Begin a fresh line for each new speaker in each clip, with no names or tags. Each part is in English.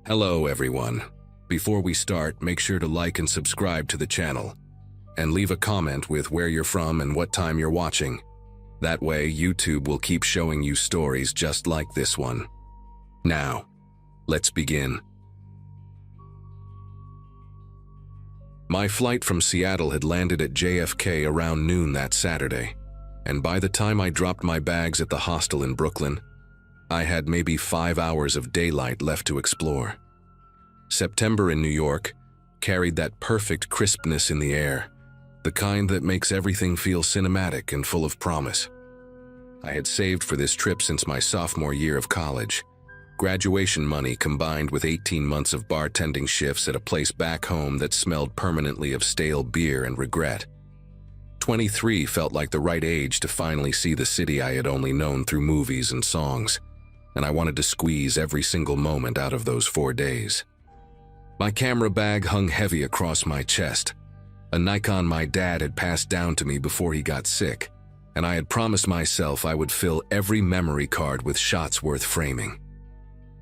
Hello everyone. Before we start, make sure to like and subscribe to the channel, and leave a comment with where you're from and what time you're watching. That way, YouTube will keep showing you stories just like this one. Now, let's begin. My flight from Seattle had landed at JFK around noon that Saturday, and by the time I dropped my bags at the hostel in Brooklyn, I had maybe 5 hours of daylight left to explore. September in New York carried that perfect crispness in the air, the kind that makes everything feel cinematic and full of promise. I had saved for this trip since my sophomore year of college. Graduation money combined with 18 months of bartending shifts at a place back home that smelled permanently of stale beer and regret. 23 felt like the right age to finally see the city I had only known through movies and songs, and I wanted to squeeze every single moment out of those 4 days. My camera bag hung heavy across my chest, a Nikon my dad had passed down to me before he got sick, and I had promised myself I would fill every memory card with shots worth framing.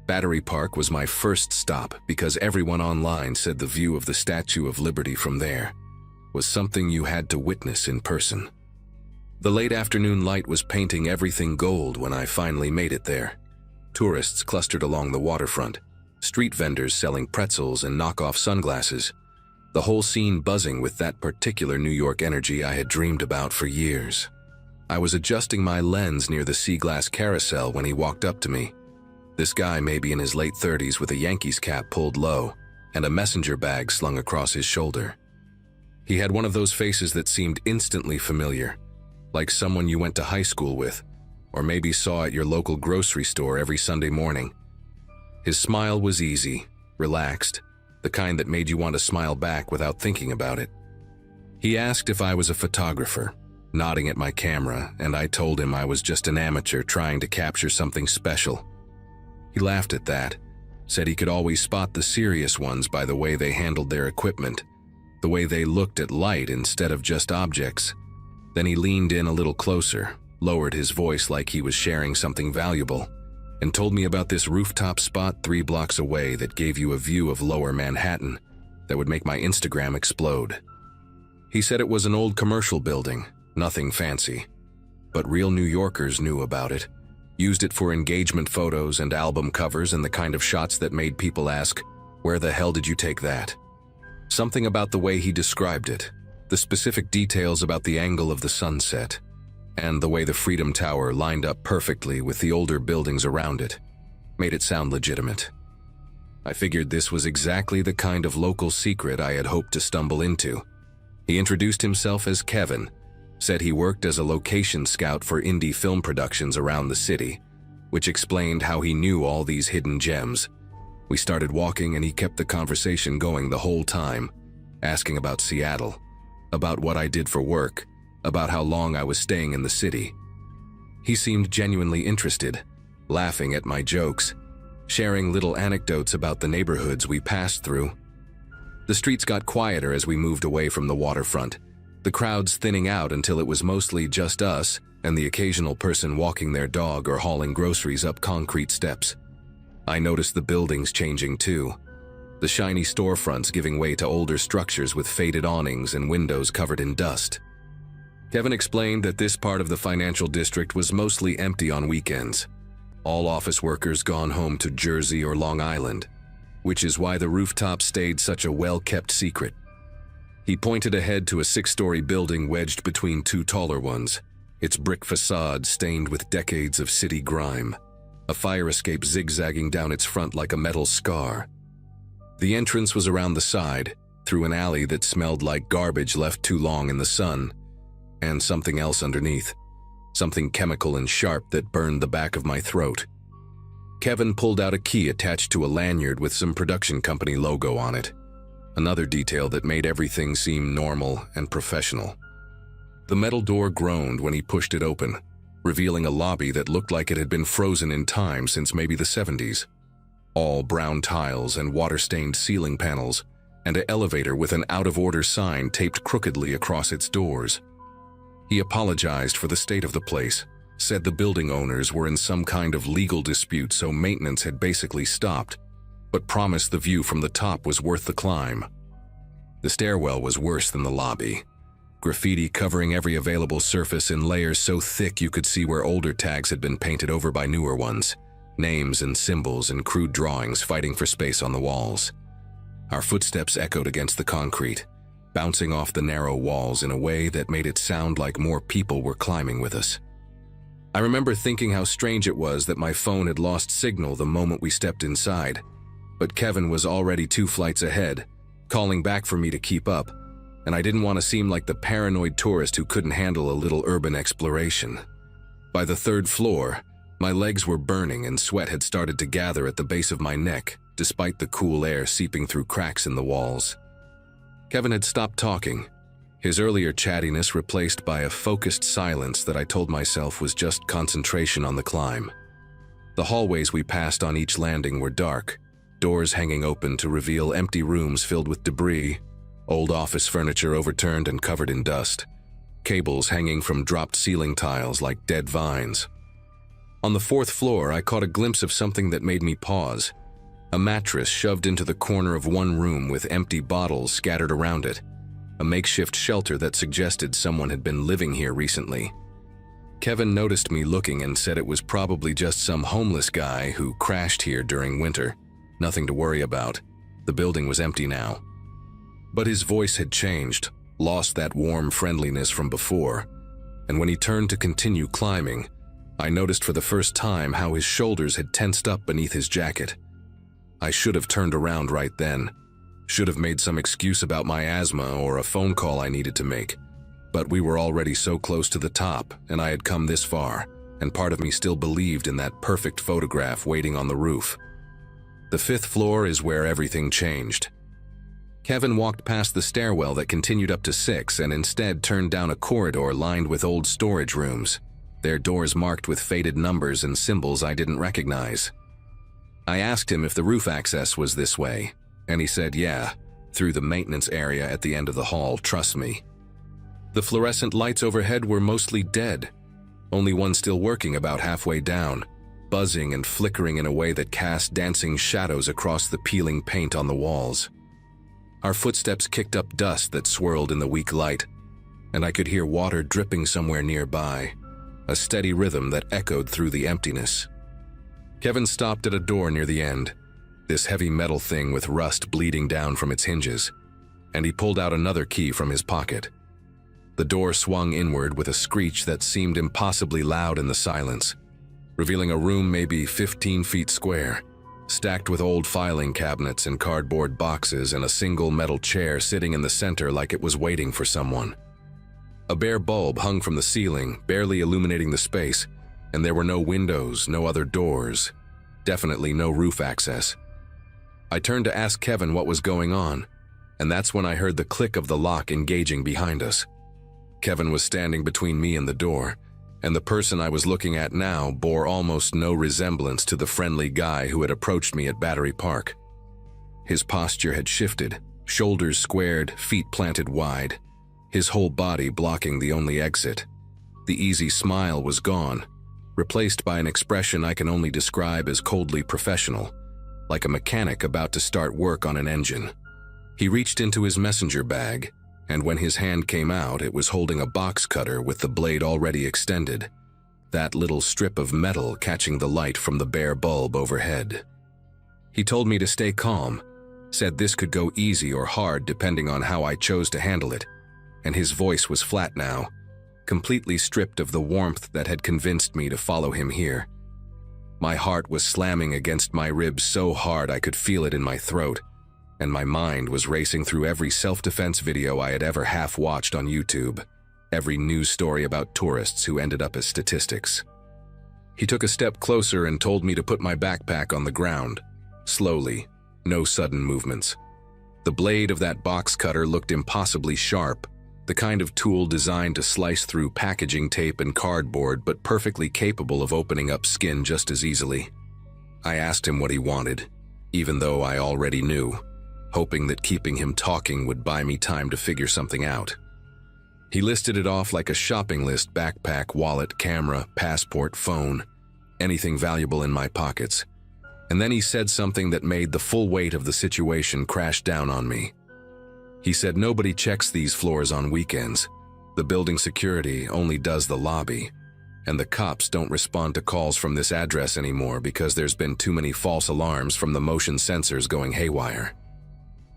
Battery Park was my first stop because everyone online said the view of the Statue of Liberty from there was something you had to witness in person. The late afternoon light was painting everything gold when I finally made it there. Tourists clustered along the waterfront, street vendors selling pretzels and knockoff sunglasses, the whole scene buzzing with that particular New York energy I had dreamed about for years. I was adjusting my lens near the sea glass carousel when he walked up to me. This guy may be in his late 30s with a Yankees cap pulled low and a messenger bag slung across his shoulder. He had one of those faces that seemed instantly familiar, like someone you went to high school with, or maybe saw at your local grocery store every Sunday morning. His smile was easy, relaxed, the kind that made you want to smile back without thinking about it. He asked if I was a photographer, nodding at my camera, and I told him I was just an amateur trying to capture something special. He laughed at that, said he could always spot the serious ones by the way they handled their equipment, the way they looked at light instead of just objects. Then he leaned in a little closer, lowered his voice like he was sharing something valuable, and told me about this rooftop spot 3 blocks away that gave you a view of lower Manhattan that would make my Instagram explode. He said it was an old commercial building, nothing fancy, but real New Yorkers knew about it, used it for engagement photos and album covers and the kind of shots that made people ask, "Where the hell did you take that?" Something about the way he described it, the specific details about the angle of the sunset, and the way the Freedom Tower lined up perfectly with the older buildings around it, made it sound legitimate. I figured this was exactly the kind of local secret I had hoped to stumble into. He introduced himself as Kevin, said he worked as a location scout for indie film productions around the city, which explained how he knew all these hidden gems. We started walking and he kept the conversation going the whole time, asking about Seattle, about what I did for work, about how long I was staying in the city. He seemed genuinely interested, laughing at my jokes, sharing little anecdotes about the neighborhoods we passed through. The streets got quieter as we moved away from the waterfront, the crowds thinning out until it was mostly just us and the occasional person walking their dog or hauling groceries up concrete steps. I noticed the buildings changing too, the shiny storefronts giving way to older structures with faded awnings and windows covered in dust. Kevin explained that this part of the financial district was mostly empty on weekends, all office workers gone home to Jersey or Long Island, which is why the rooftop stayed such a well-kept secret. He pointed ahead to a 6-story building wedged between 2 taller ones, its brick facade stained with decades of city grime, a fire escape zigzagging down its front like a metal scar. The entrance was around the side, through an alley that smelled like garbage left too long in the sun, and something else underneath, something chemical and sharp that burned the back of my throat. Kevin pulled out a key attached to a lanyard with some production company logo on it, another detail that made everything seem normal and professional. The metal door groaned when he pushed it open, revealing a lobby that looked like it had been frozen in time since maybe the 70s. All brown tiles and water-stained ceiling panels, and an elevator with an out-of-order sign taped crookedly across its doors. He apologized for the state of the place, said the building owners were in some kind of legal dispute so maintenance had basically stopped, but promised the view from the top was worth the climb. The stairwell was worse than the lobby. Graffiti covering every available surface in layers so thick you could see where older tags had been painted over by newer ones. Names and symbols and crude drawings fighting for space on the walls. Our footsteps echoed against the concrete, bouncing off the narrow walls in a way that made it sound like more people were climbing with us. I remember thinking how strange it was that my phone had lost signal the moment we stepped inside, but Kevin was already 2 flights ahead, calling back for me to keep up, and I didn't want to seem like the paranoid tourist who couldn't handle a little urban exploration. By the 3rd floor, my legs were burning and sweat had started to gather at the base of my neck, despite the cool air seeping through cracks in the walls. Kevin had stopped talking, his earlier chattiness replaced by a focused silence that I told myself was just concentration on the climb. The hallways we passed on each landing were dark, doors hanging open to reveal empty rooms filled with debris, old office furniture overturned and covered in dust, cables hanging from dropped ceiling tiles like dead vines. On the 4th floor, I caught a glimpse of something that made me pause. A mattress shoved into the corner of one room with empty bottles scattered around it, a makeshift shelter that suggested someone had been living here recently. Kevin noticed me looking and said it was probably just some homeless guy who crashed here during winter. Nothing to worry about. The building was empty now. But his voice had changed, lost that warm friendliness from before, and when he turned to continue climbing, I noticed for the first time how his shoulders had tensed up beneath his jacket. I should have turned around right then, should have made some excuse about my asthma or a phone call I needed to make, but we were already so close to the top and I had come this far, and part of me still believed in that perfect photograph waiting on the roof. The 5th floor is where everything changed. Kevin walked past the stairwell that continued up to 6 and instead turned down a corridor lined with old storage rooms, their doors marked with faded numbers and symbols I didn't recognize. I asked him if the roof access was this way, and he said yeah, through the maintenance area at the end of the hall, trust me. The fluorescent lights overhead were mostly dead, only one still working about halfway down, buzzing and flickering in a way that cast dancing shadows across the peeling paint on the walls. Our footsteps kicked up dust that swirled in the weak light, and I could hear water dripping somewhere nearby, a steady rhythm that echoed through the emptiness. Kevin stopped at a door near the end, this heavy metal thing with rust bleeding down from its hinges, and he pulled out another key from his pocket. The door swung inward with a screech that seemed impossibly loud in the silence, revealing a room maybe 15 feet square, stacked with old filing cabinets and cardboard boxes and a single metal chair sitting in the center like it was waiting for someone. A bare bulb hung from the ceiling, barely illuminating the space, and there were no windows, no other doors, definitely no roof access. I turned to ask Kevin what was going on, and that's when I heard the click of the lock engaging behind us. Kevin was standing between me and the door, and the person I was looking at now bore almost no resemblance to the friendly guy who had approached me at Battery Park. His posture had shifted, shoulders squared, feet planted wide, his whole body blocking the only exit. The easy smile was gone, replaced by an expression I can only describe as coldly professional, like a mechanic about to start work on an engine. He reached into his messenger bag, and when his hand came out, it was holding a box cutter with the blade already extended, that little strip of metal catching the light from the bare bulb overhead. He told me to stay calm, said this could go easy or hard depending on how I chose to handle it, and his voice was flat now, completely stripped of the warmth that had convinced me to follow him here. My heart was slamming against my ribs so hard I could feel it in my throat, and my mind was racing through every self-defense video I had ever half-watched on YouTube, every news story about tourists who ended up as statistics. He took a step closer and told me to put my backpack on the ground, slowly, no sudden movements. The blade of that box cutter looked impossibly sharp, the kind of tool designed to slice through packaging tape and cardboard but perfectly capable of opening up skin just as easily. I asked him what he wanted, even though I already knew, hoping that keeping him talking would buy me time to figure something out. He listed it off like a shopping list: backpack, wallet, camera, passport, phone, anything valuable in my pockets, And then he said something that made the full weight of the situation crash down on me. He said nobody checks these floors on weekends. The building security only does the lobby. And the cops don't respond to calls from this address anymore because there's been too many false alarms from the motion sensors going haywire.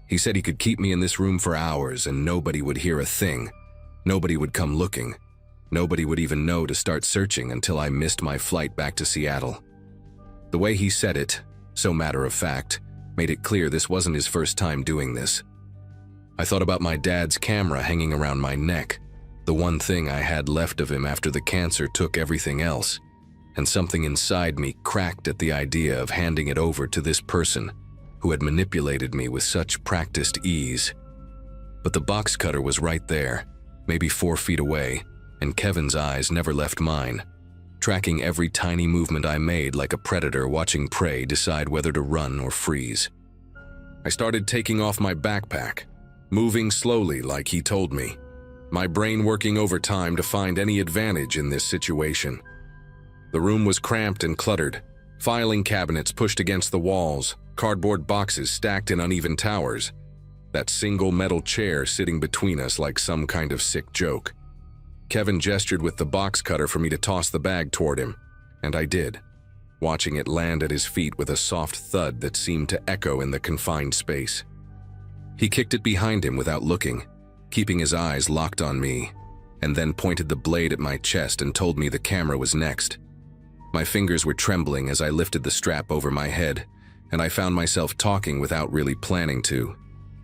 He said he could keep me in this room for hours and nobody would hear a thing. Nobody would come looking. Nobody would even know to start searching until I missed my flight back to Seattle. The way he said it, so matter of fact, made it clear this wasn't his first time doing this. I thought about my dad's camera hanging around my neck, the one thing I had left of him after the cancer took everything else, and something inside me cracked at the idea of handing it over to this person who had manipulated me with such practiced ease. But the box cutter was right there, maybe 4 feet away, and Kevin's eyes never left mine, tracking every tiny movement I made like a predator watching prey decide whether to run or freeze. I started taking off my backpack, moving slowly like he told me, my brain working overtime to find any advantage in this situation. The room was cramped and cluttered, filing cabinets pushed against the walls, cardboard boxes stacked in uneven towers, that single metal chair sitting between us like some kind of sick joke. Kevin gestured with the box cutter for me to toss the bag toward him, and I did, watching it land at his feet with a soft thud that seemed to echo in the confined space. He kicked it behind him without looking, keeping his eyes locked on me, and then pointed the blade at my chest and told me the camera was next. My fingers were trembling as I lifted the strap over my head, and I found myself talking without really planning to,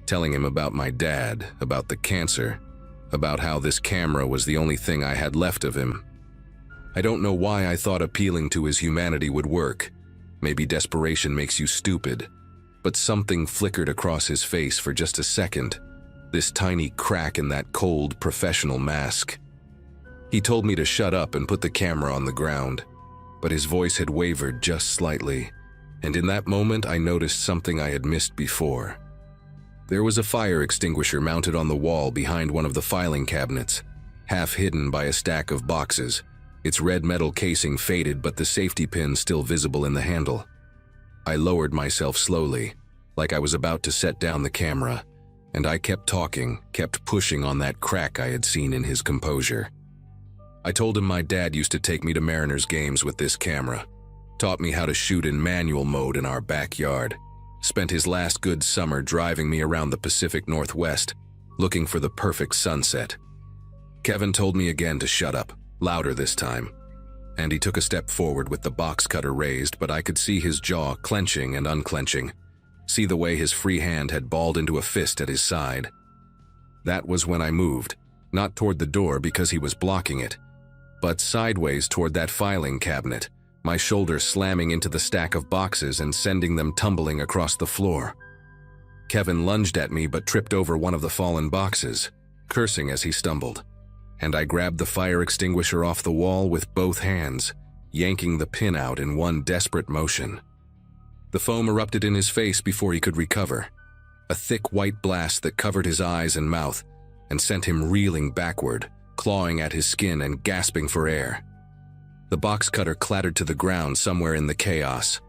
telling him about my dad, about the cancer, about how this camera was the only thing I had left of him. I don't know why I thought appealing to his humanity would work. Maybe desperation makes you stupid, but something flickered across his face for just a second, this tiny crack in that cold, professional mask. He told me to shut up and put the camera on the ground, but his voice had wavered just slightly, and in that moment I noticed something I had missed before. There was a fire extinguisher mounted on the wall behind one of the filing cabinets, half hidden by a stack of boxes, its red metal casing faded but the safety pin still visible in the handle. I lowered myself slowly, like I was about to set down the camera, and I kept talking, kept pushing on that crack I had seen in his composure. I told him my dad used to take me to Mariners games with this camera, taught me how to shoot in manual mode in our backyard, spent his last good summer driving me around the Pacific Northwest, looking for the perfect sunset. Kevin told me again to shut up, louder this time, and he took a step forward with the box cutter raised, but I could see his jaw clenching and unclenching, see the way his free hand had balled into a fist at his side. That was when I moved, not toward the door because he was blocking it, but sideways toward that filing cabinet, my shoulder slamming into the stack of boxes and sending them tumbling across the floor. Kevin lunged at me but tripped over one of the fallen boxes, cursing as he stumbled, and I grabbed the fire extinguisher off the wall with both hands, yanking the pin out in one desperate motion. The foam erupted in his face before he could recover, a thick white blast that covered his eyes and mouth and sent him reeling backward, clawing at his skin and gasping for air. The box cutter clattered to the ground somewhere in the chaos,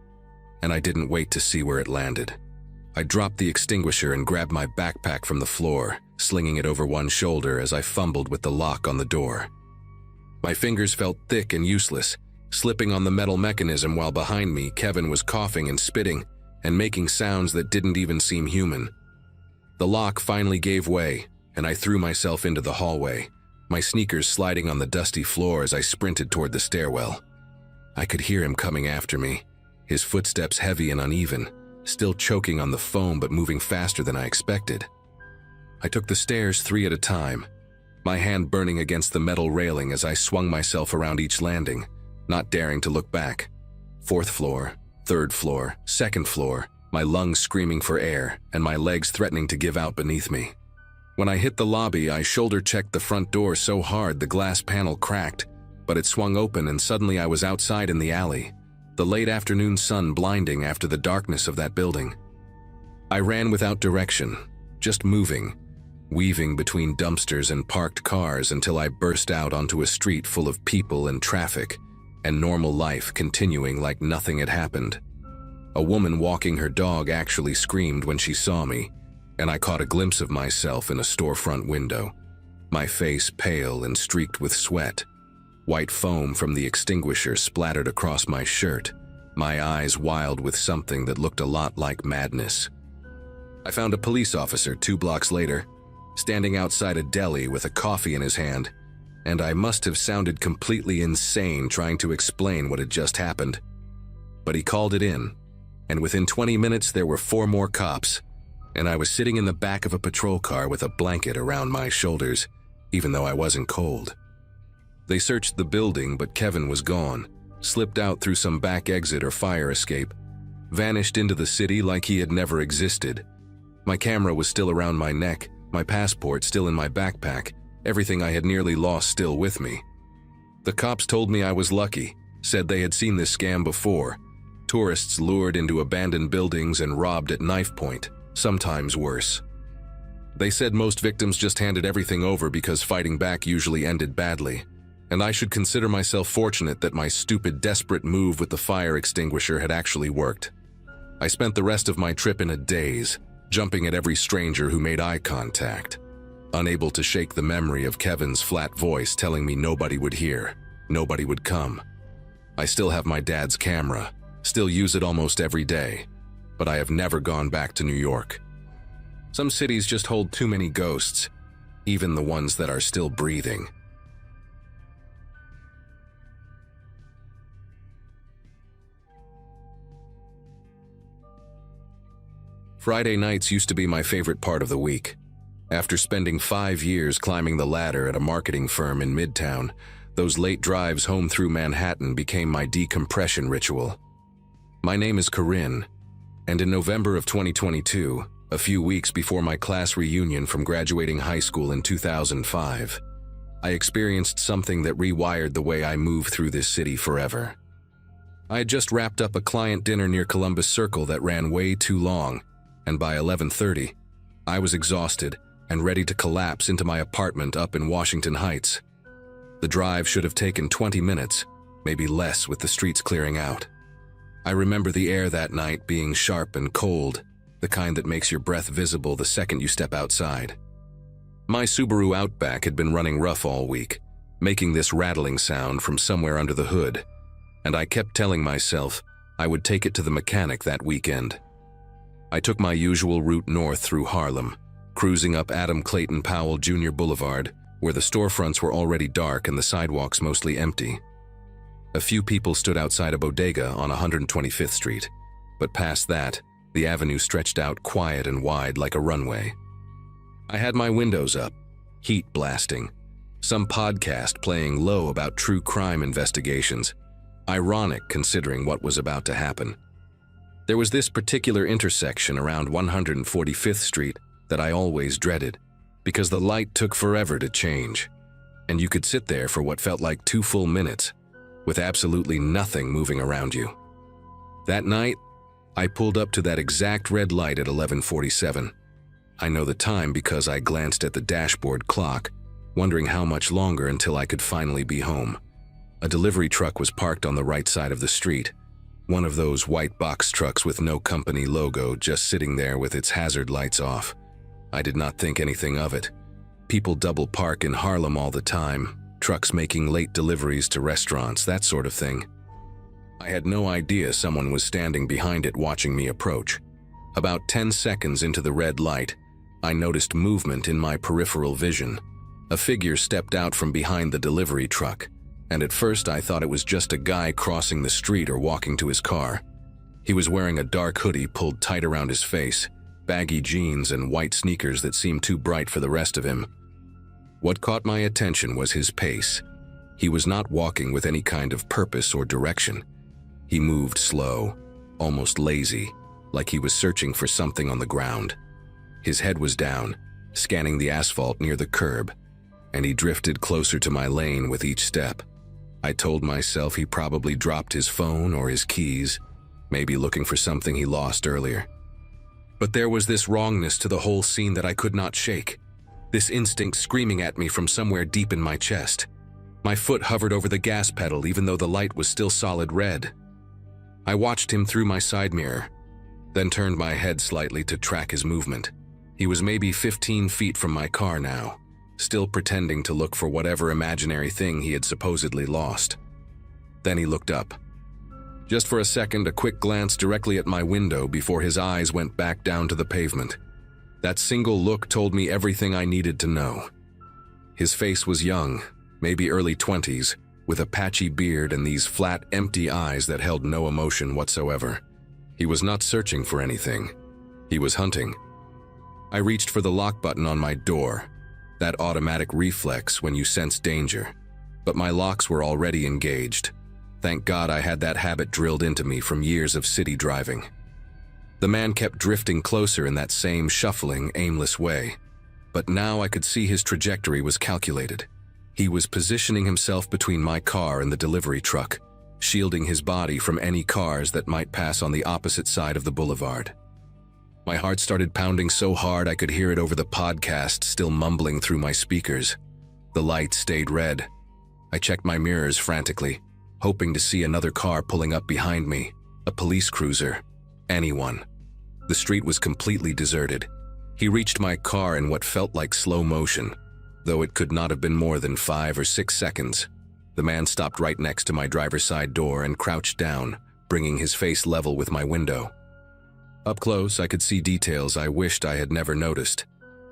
and I didn't wait to see where it landed. I dropped the extinguisher and grabbed my backpack from the floor, slinging it over one shoulder as I fumbled with the lock on the door. My fingers felt thick and useless, slipping on the metal mechanism while behind me Kevin was coughing and spitting and making sounds that didn't even seem human. The lock finally gave way, and I threw myself into the hallway, my sneakers sliding on the dusty floor as I sprinted toward the stairwell. I could hear him coming after me, his footsteps heavy and uneven, still choking on the foam but moving faster than I expected. I took the stairs 3 at a time, my hand burning against the metal railing as I swung myself around each landing, not daring to look back. 4th floor, 3rd floor, 2nd floor, my lungs screaming for air and my legs threatening to give out beneath me. When I hit the lobby, I shoulder-checked the front door so hard the glass panel cracked, but it swung open and suddenly I was outside in the alley, the late afternoon sun blinding after the darkness of that building. I ran without direction, just moving, weaving between dumpsters and parked cars until I burst out onto a street full of people and traffic, and normal life continuing like nothing had happened. A woman walking her dog actually screamed when she saw me, and I caught a glimpse of myself in a storefront window, my face pale and streaked with sweat. White foam from the extinguisher splattered across my shirt, my eyes wild with something that looked a lot like madness. I found a police officer 2 blocks later, standing outside a deli with a coffee in his hand, and I must have sounded completely insane trying to explain what had just happened. But he called it in, and within 20 minutes there were 4 more cops, and I was sitting in the back of a patrol car with a blanket around my shoulders, even though I wasn't cold. They searched the building, but Kevin was gone, slipped out through some back exit or fire escape, vanished into the city like he had never existed. My camera was still around my neck, my passport still in my backpack, everything I had nearly lost still with me. The cops told me I was lucky, said they had seen this scam before. Tourists lured into abandoned buildings and robbed at knife point, sometimes worse. They said most victims just handed everything over because fighting back usually ended badly, and I should consider myself fortunate that my stupid, desperate move with the fire extinguisher had actually worked. I spent the rest of my trip in a daze, jumping at every stranger who made eye contact, unable to shake the memory of Kevin's flat voice telling me nobody would hear, nobody would come. I still have my dad's camera, still use it almost every day, but I have never gone back to New York. Some cities just hold too many ghosts, even the ones that are still breathing. Friday nights used to be my favorite part of the week. After spending 5 years climbing the ladder at a marketing firm in Midtown, those late drives home through Manhattan became my decompression ritual. My name is Corinne, and in November of 2022, a few weeks before my class reunion from graduating high school in 2005, I experienced something that rewired the way I move through this city forever. I had just wrapped up a client dinner near Columbus Circle that ran way too long, and by 11:30, I was exhausted and ready to collapse into my apartment up in Washington Heights. The drive should have taken 20 minutes, maybe less with the streets clearing out. I remember the air that night being sharp and cold, the kind that makes your breath visible the second you step outside. My Subaru Outback had been running rough all week, making this rattling sound from somewhere under the hood, and I kept telling myself I would take it to the mechanic that weekend. I took my usual route north through Harlem, cruising up Adam Clayton Powell Jr. Boulevard, where the storefronts were already dark and the sidewalks mostly empty. A few people stood outside a bodega on 125th Street, but past that, the avenue stretched out quiet and wide like a runway. I had my windows up, heat blasting, some podcast playing low about true crime investigations, ironic considering what was about to happen. There was this particular intersection around 145th Street that I always dreaded, because the light took forever to change, and you could sit there for what felt like 2 full minutes, with absolutely nothing moving around you. That night, I pulled up to that exact red light at 11:47. I know the time because I glanced at the dashboard clock, wondering how much longer until I could finally be home. A delivery truck was parked on the right side of the street, one of those white box trucks with no company logo just sitting there with its hazard lights off. I did not think anything of it. People double park in Harlem all the time, trucks making late deliveries to restaurants, that sort of thing. I had no idea someone was standing behind it watching me approach. About 10 seconds into the red light, I noticed movement in my peripheral vision. A figure stepped out from behind the delivery truck, and at first I thought it was just a guy crossing the street or walking to his car. He was wearing a dark hoodie pulled tight around his face, baggy jeans and white sneakers that seemed too bright for the rest of him. What caught my attention was his pace. He was not walking with any kind of purpose or direction. He moved slow, almost lazy, like he was searching for something on the ground. His head was down, scanning the asphalt near the curb, and he drifted closer to my lane with each step. I told myself he probably dropped his phone or his keys, maybe looking for something he lost earlier. But there was this wrongness to the whole scene that I could not shake, this instinct screaming at me from somewhere deep in my chest. My foot hovered over the gas pedal even though the light was still solid red. I watched him through my side mirror, then turned my head slightly to track his movement. He was maybe 15 feet from my car now, still pretending to look for whatever imaginary thing he had supposedly lost. Then he looked up. Just for a second, a quick glance directly at my window before his eyes went back down to the pavement. That single look told me everything I needed to know. His face was young, maybe early 20s, with a patchy beard and these flat, empty eyes that held no emotion whatsoever. He was not searching for anything. He was hunting. I reached for the lock button on my door, that automatic reflex when you sense danger, but my locks were already engaged. Thank God I had that habit drilled into me from years of city driving. The man kept drifting closer in that same shuffling, aimless way, but now I could see his trajectory was calculated. He was positioning himself between my car and the delivery truck, shielding his body from any cars that might pass on the opposite side of the boulevard. My heart started pounding so hard I could hear it over the podcast still mumbling through my speakers. The light stayed red. I checked my mirrors frantically, hoping to see another car pulling up behind me, a police cruiser, anyone. The street was completely deserted. He reached my car in what felt like slow motion, though it could not have been more than 5 or 6 seconds. The man stopped right next to my driver's side door and crouched down, bringing his face level with my window. Up close, I could see details I wished I had never noticed.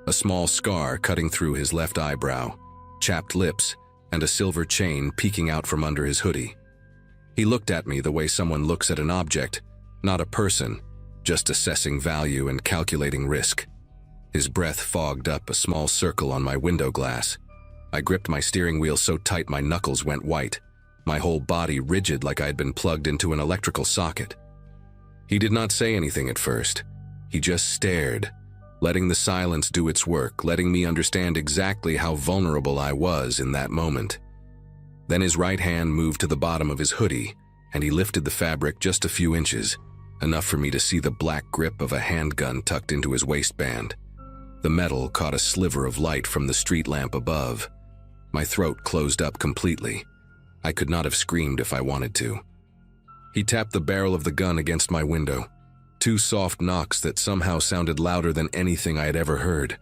A small scar cutting through his left eyebrow, chapped lips, and a silver chain peeking out from under his hoodie. He looked at me the way someone looks at an object, not a person, just assessing value and calculating risk. His breath fogged up a small circle on my window glass. I gripped my steering wheel so tight my knuckles went white, my whole body rigid like I had been plugged into an electrical socket. He did not say anything at first. He just stared, letting the silence do its work, letting me understand exactly how vulnerable I was in that moment. Then his right hand moved to the bottom of his hoodie, and he lifted the fabric just a few inches, enough for me to see the black grip of a handgun tucked into his waistband. The metal caught a sliver of light from the street lamp above. My throat closed up completely. I could not have screamed if I wanted to. He tapped the barrel of the gun against my window. 2 soft knocks that somehow sounded louder than anything I had ever heard.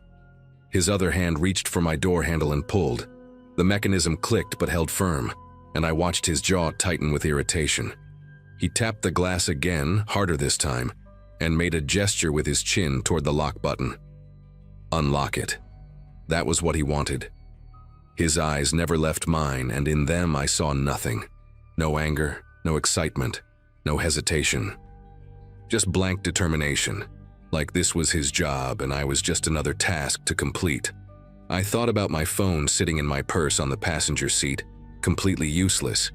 His other hand reached for my door handle and pulled. The mechanism clicked but held firm, and I watched his jaw tighten with irritation. He tapped the glass again, harder this time, and made a gesture with his chin toward the lock button. Unlock it. That was what he wanted. His eyes never left mine, and in them I saw nothing. No anger, no excitement, no hesitation. Just blank determination, like this was his job and I was just another task to complete. I thought about my phone sitting in my purse on the passenger seat, completely useless.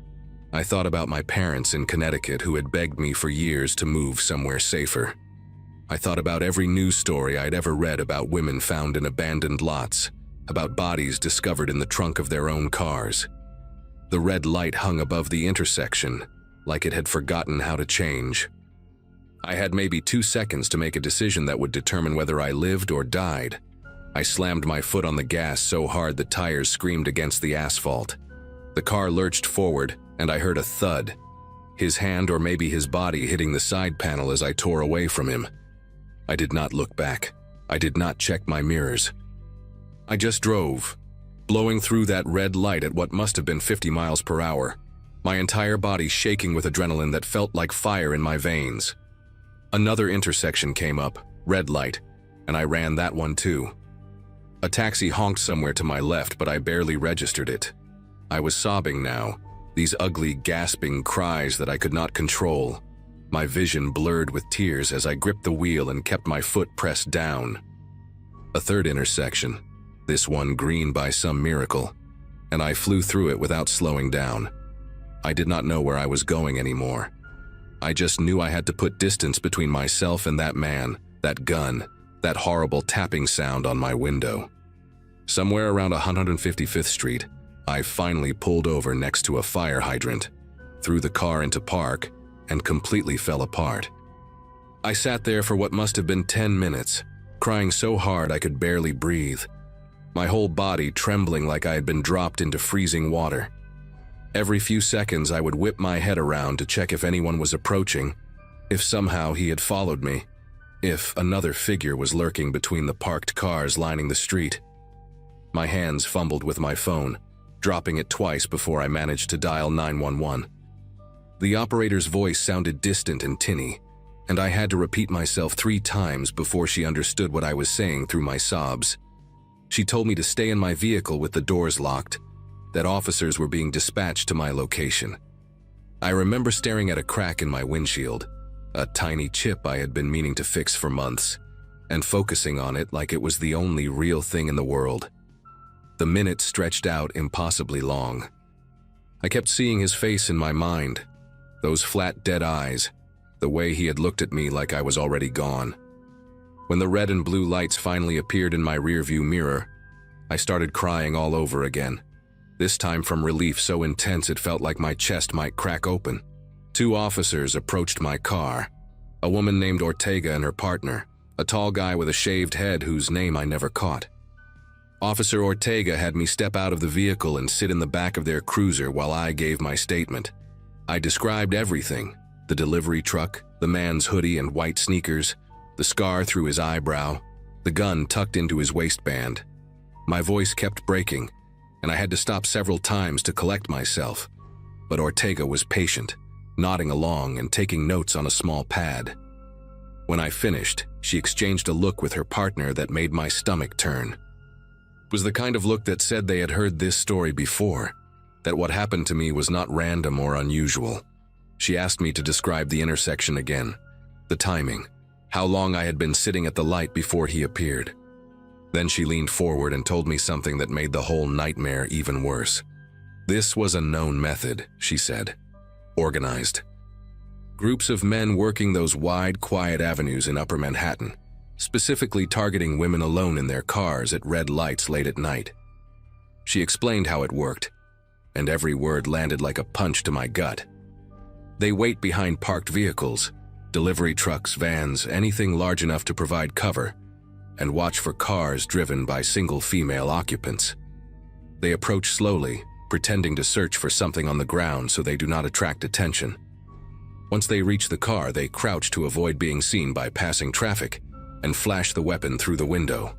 I thought about my parents in Connecticut who had begged me for years to move somewhere safer. I thought about every news story I'd ever read about women found in abandoned lots, about bodies discovered in the trunk of their own cars. The red light hung above the intersection, like it had forgotten how to change. I had maybe 2 seconds to make a decision that would determine whether I lived or died. I slammed my foot on the gas so hard the tires screamed against the asphalt. The car lurched forward, and I heard a thud. His hand or maybe his body hitting the side panel as I tore away from him. I did not look back. I did not check my mirrors. I just drove, blowing through that red light at what must have been 50 miles per hour, my entire body shaking with adrenaline that felt like fire in my veins. Another intersection came up, red light, and I ran that one too. A taxi honked somewhere to my left, but I barely registered it. I was sobbing now, these ugly, gasping cries that I could not control. My vision blurred with tears as I gripped the wheel and kept my foot pressed down. A third intersection, this one green by some miracle, and I flew through it without slowing down. I did not know where I was going anymore. I just knew I had to put distance between myself and that man, that gun, that horrible tapping sound on my window. Somewhere around 155th Street, I finally pulled over next to a fire hydrant, threw the car into park, and completely fell apart. I sat there for what must have been 10 minutes, crying so hard I could barely breathe, my whole body trembling like I had been dropped into freezing water. Every few seconds I would whip my head around to check if anyone was approaching, if somehow he had followed me, if another figure was lurking between the parked cars lining the street. My hands fumbled with my phone, dropping it twice before I managed to dial 911. The operator's voice sounded distant and tinny, and I had to repeat myself 3 times before she understood what I was saying through my sobs. She told me to stay in my vehicle with the doors locked, that officers were being dispatched to my location. I remember staring at a crack in my windshield, a tiny chip I had been meaning to fix for months, and focusing on it like it was the only real thing in the world. The minutes stretched out impossibly long. I kept seeing his face in my mind, those flat, dead eyes, the way he had looked at me like I was already gone. When the red and blue lights finally appeared in my rearview mirror, I started crying all over again, this time from relief so intense it felt like my chest might crack open. 2 officers approached my car, a woman named Ortega and her partner, a tall guy with a shaved head whose name I never caught. Officer Ortega had me step out of the vehicle and sit in the back of their cruiser while I gave my statement. I described everything: the delivery truck, the man's hoodie and white sneakers, the scar through his eyebrow, the gun tucked into his waistband. My voice kept breaking, and I had to stop several times to collect myself. But Ortega was patient, nodding along and taking notes on a small pad. When I finished, she exchanged a look with her partner that made my stomach turn. It was the kind of look that said they had heard this story before, that what happened to me was not random or unusual. She asked me to describe the intersection again, the timing, how long I had been sitting at the light before he appeared. Then she leaned forward and told me something that made the whole nightmare even worse. This was a known method, she said. Organized. Groups of men working those wide, quiet avenues in Upper Manhattan, specifically targeting women alone in their cars at red lights late at night. She explained how it worked, and every word landed like a punch to my gut. They wait behind parked vehicles, delivery trucks, vans, anything large enough to provide cover, and watch for cars driven by single female occupants. They approach slowly, pretending to search for something on the ground so they do not attract attention. Once they reach the car, they crouch to avoid being seen by passing traffic and flash the weapon through the window.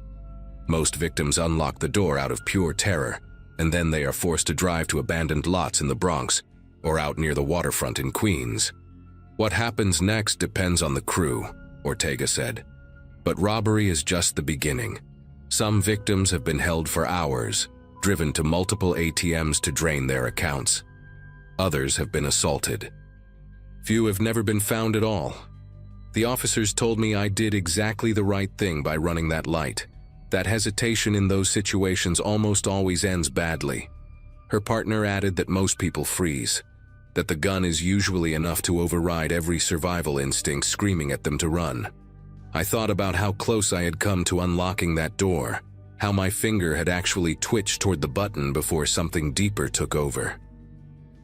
Most victims unlock the door out of pure terror, and then they are forced to drive to abandoned lots in the Bronx or out near the waterfront in Queens. What happens next depends on the crew, Ortega said. But robbery is just the beginning. Some victims have been held for hours, driven to multiple ATMs to drain their accounts. Others have been assaulted. Few have never been found at all. The officers told me I did exactly the right thing by running that light. That hesitation in those situations almost always ends badly. Her partner added that most people freeze, that the gun is usually enough to override every survival instinct screaming at them to run. I thought about how close I had come to unlocking that door, how my finger had actually twitched toward the button before something deeper took over.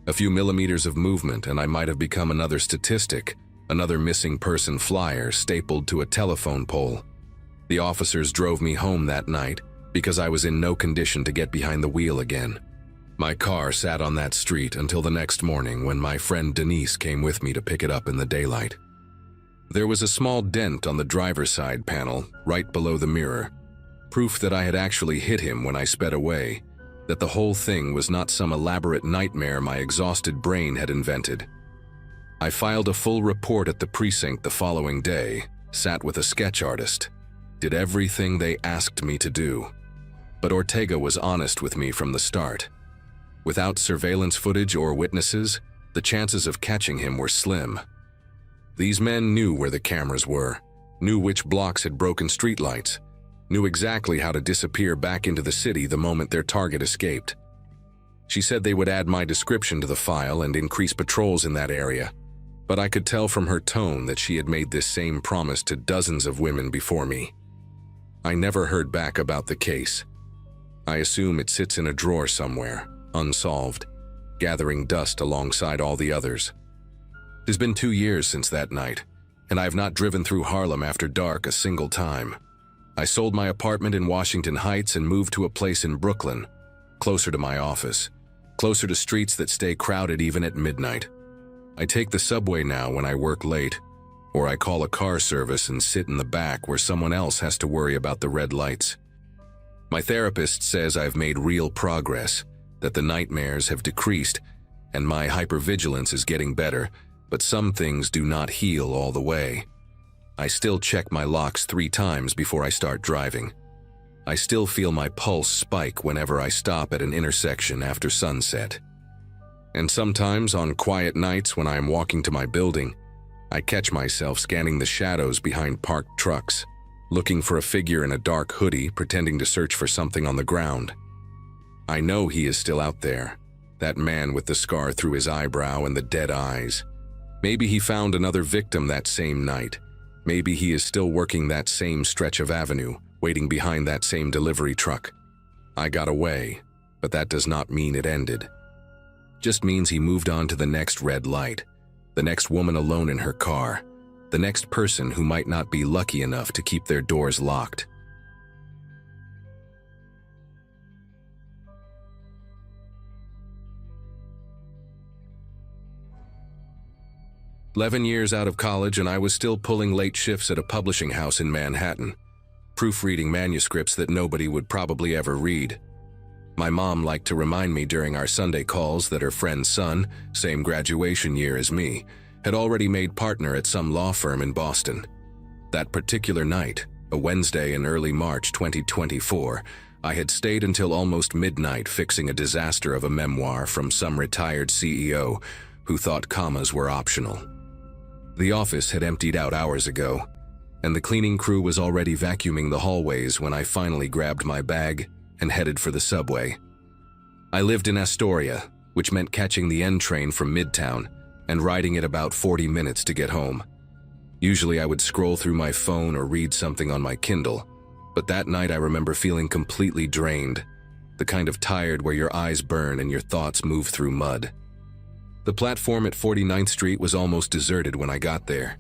A few millimeters of movement and I might have become another statistic, another missing person flyer stapled to a telephone pole. The officers drove me home that night because I was in no condition to get behind the wheel again. My car sat on that street until the next morning when my friend Denise came with me to pick it up in the daylight. There was a small dent on the driver's side panel, right below the mirror, proof that I had actually hit him when I sped away, that the whole thing was not some elaborate nightmare my exhausted brain had invented. I filed a full report at the precinct the following day, sat with a sketch artist, did everything they asked me to do. But Ortega was honest with me from the start. Without surveillance footage or witnesses, the chances of catching him were slim. These men knew where the cameras were, knew which blocks had broken streetlights, knew exactly how to disappear back into the city the moment their target escaped. She said they would add my description to the file and increase patrols in that area, but I could tell from her tone that she had made this same promise to dozens of women before me. I never heard back about the case. I assume it sits in a drawer somewhere, unsolved, gathering dust alongside all the others. It has been 2 years since that night, and I have not driven through Harlem after dark a single time. I sold my apartment in Washington Heights and moved to a place in Brooklyn, closer to my office, closer to streets that stay crowded even at midnight. I take the subway now when I work late, or I call a car service and sit in the back where someone else has to worry about the red lights. My therapist says I've made real progress, that the nightmares have decreased, and my hypervigilance is getting better, but some things do not heal all the way. I still check my locks 3 times before I start driving. I still feel my pulse spike whenever I stop at an intersection after sunset. And sometimes on quiet nights when I am walking to my building, I catch myself scanning the shadows behind parked trucks, looking for a figure in a dark hoodie pretending to search for something on the ground. I know he is still out there, that man with the scar through his eyebrow and the dead eyes. Maybe he found another victim that same night. Maybe he is still working that same stretch of avenue, waiting behind that same delivery truck. I got away, but that does not mean it ended. Just means he moved on to the next red light, the next woman alone in her car, the next person who might not be lucky enough to keep their doors locked. "11 years out of college and I was still pulling late shifts at a publishing house in Manhattan, proofreading manuscripts that nobody would probably ever read. My mom liked to remind me during our Sunday calls that her friend's son, same graduation year as me, had already made partner at some law firm in Boston. That particular night, a Wednesday in early March 2024, I had stayed until almost midnight fixing a disaster of a memoir from some retired CEO who thought commas were optional. The office had emptied out hours ago, and the cleaning crew was already vacuuming the hallways when I finally grabbed my bag and headed for the subway. I lived in Astoria, which meant catching the N train from Midtown and riding it about 40 minutes to get home. Usually I would scroll through my phone or read something on my Kindle, but that night I remember feeling completely drained, the kind of tired where your eyes burn and your thoughts move through mud. The platform at 49th Street was almost deserted when I got there.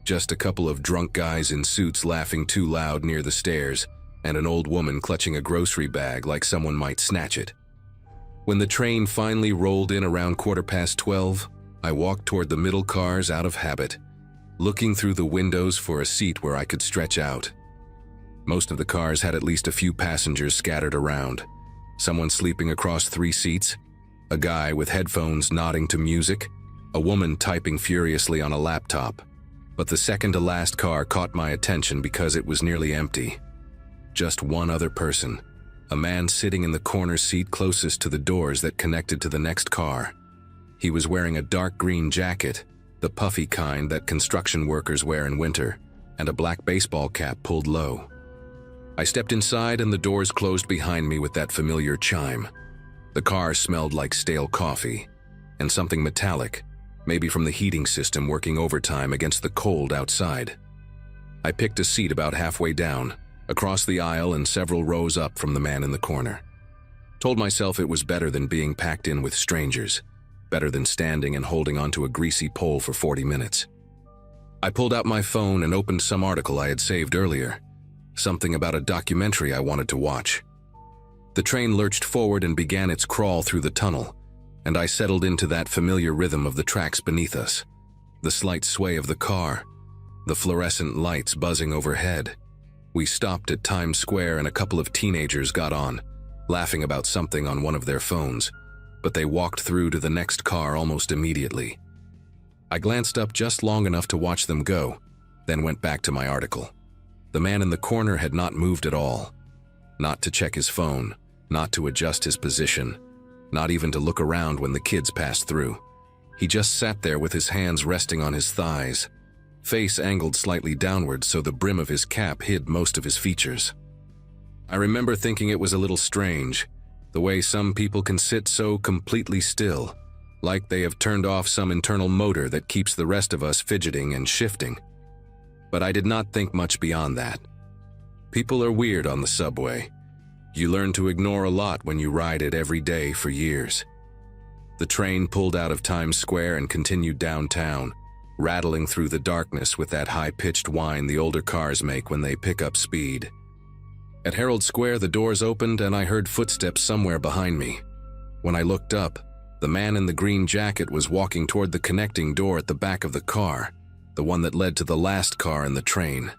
Just a couple of drunk guys in suits laughing too loud near the stairs, and an old woman clutching a grocery bag like someone might snatch it. When the train finally rolled in around 12:15, I walked toward the middle cars out of habit, looking through the windows for a seat where I could stretch out. Most of the cars had at least a few passengers scattered around. Someone sleeping across 3 seats, a guy with headphones nodding to music, a woman typing furiously on a laptop. But the second-to-last car caught my attention because it was nearly empty. Just one other person, a man sitting in the corner seat closest to the doors that connected to the next car. He was wearing a dark green jacket, the puffy kind that construction workers wear in winter, and a black baseball cap pulled low. I stepped inside and the doors closed behind me with that familiar chime. The car smelled like stale coffee and something metallic, maybe from the heating system working overtime against the cold outside. I picked a seat about halfway down, across the aisle and several rows up from the man in the corner. Told myself it was better than being packed in with strangers, better than standing and holding onto a greasy pole for 40 minutes. I pulled out my phone and opened some article I had saved earlier, something about a documentary I wanted to watch. The train lurched forward and began its crawl through the tunnel, and I settled into that familiar rhythm of the tracks beneath us, the slight sway of the car, the fluorescent lights buzzing overhead. We stopped at Times Square and a couple of teenagers got on, laughing about something on one of their phones, but they walked through to the next car almost immediately. I glanced up just long enough to watch them go, then went back to my article. The man in the corner had not moved at all. Not to check his phone, not to adjust his position, not even to look around when the kids passed through. He just sat there with his hands resting on his thighs, face angled slightly downward so the brim of his cap hid most of his features. I remember thinking it was a little strange, the way some people can sit so completely still, like they have turned off some internal motor that keeps the rest of us fidgeting and shifting. But I did not think much beyond that. People are weird on the subway. You learn to ignore a lot when you ride it every day for years. The train pulled out of Times Square and continued downtown, rattling through the darkness with that high-pitched whine the older cars make when they pick up speed. At Herald Square, the doors opened and I heard footsteps somewhere behind me. When I looked up, the man in the green jacket was walking toward the connecting door at the back of the car, the one that led to the last car in the train.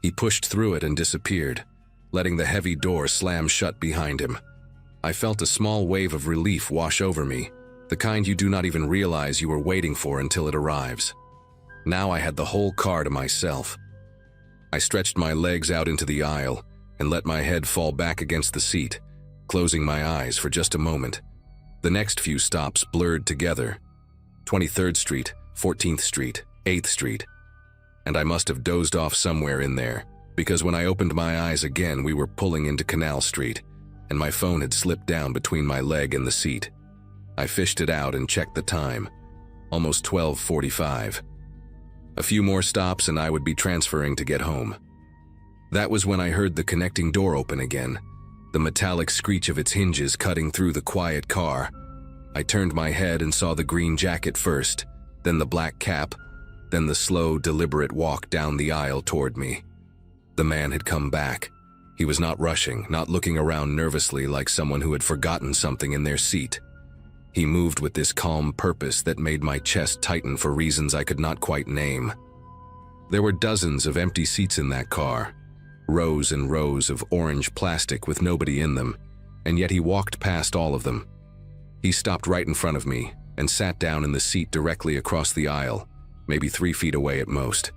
He pushed through it and disappeared, letting the heavy door slam shut behind him. I felt a small wave of relief wash over me, the kind you do not even realize you are waiting for until it arrives. Now I had the whole car to myself. I stretched my legs out into the aisle and let my head fall back against the seat, closing my eyes for just a moment. The next few stops blurred together. 23rd Street, 14th Street, 8th Street. And I must have dozed off somewhere in there, because when I opened my eyes again, we were pulling into Canal Street, and my phone had slipped down between my leg and the seat. I fished it out and checked the time. Almost 12:45. A few more stops and I would be transferring to get home. That was when I heard the connecting door open again, the metallic screech of its hinges cutting through the quiet car. I turned my head and saw the green jacket first, then the black cap, then the slow, deliberate walk down the aisle toward me. The man had come back. He was not rushing, not looking around nervously like someone who had forgotten something in their seat. He moved with this calm purpose that made my chest tighten for reasons I could not quite name. There were dozens of empty seats in that car, rows and rows of orange plastic with nobody in them, and yet he walked past all of them. He stopped right in front of me and sat down in the seat directly across the aisle, maybe 3 feet away at most,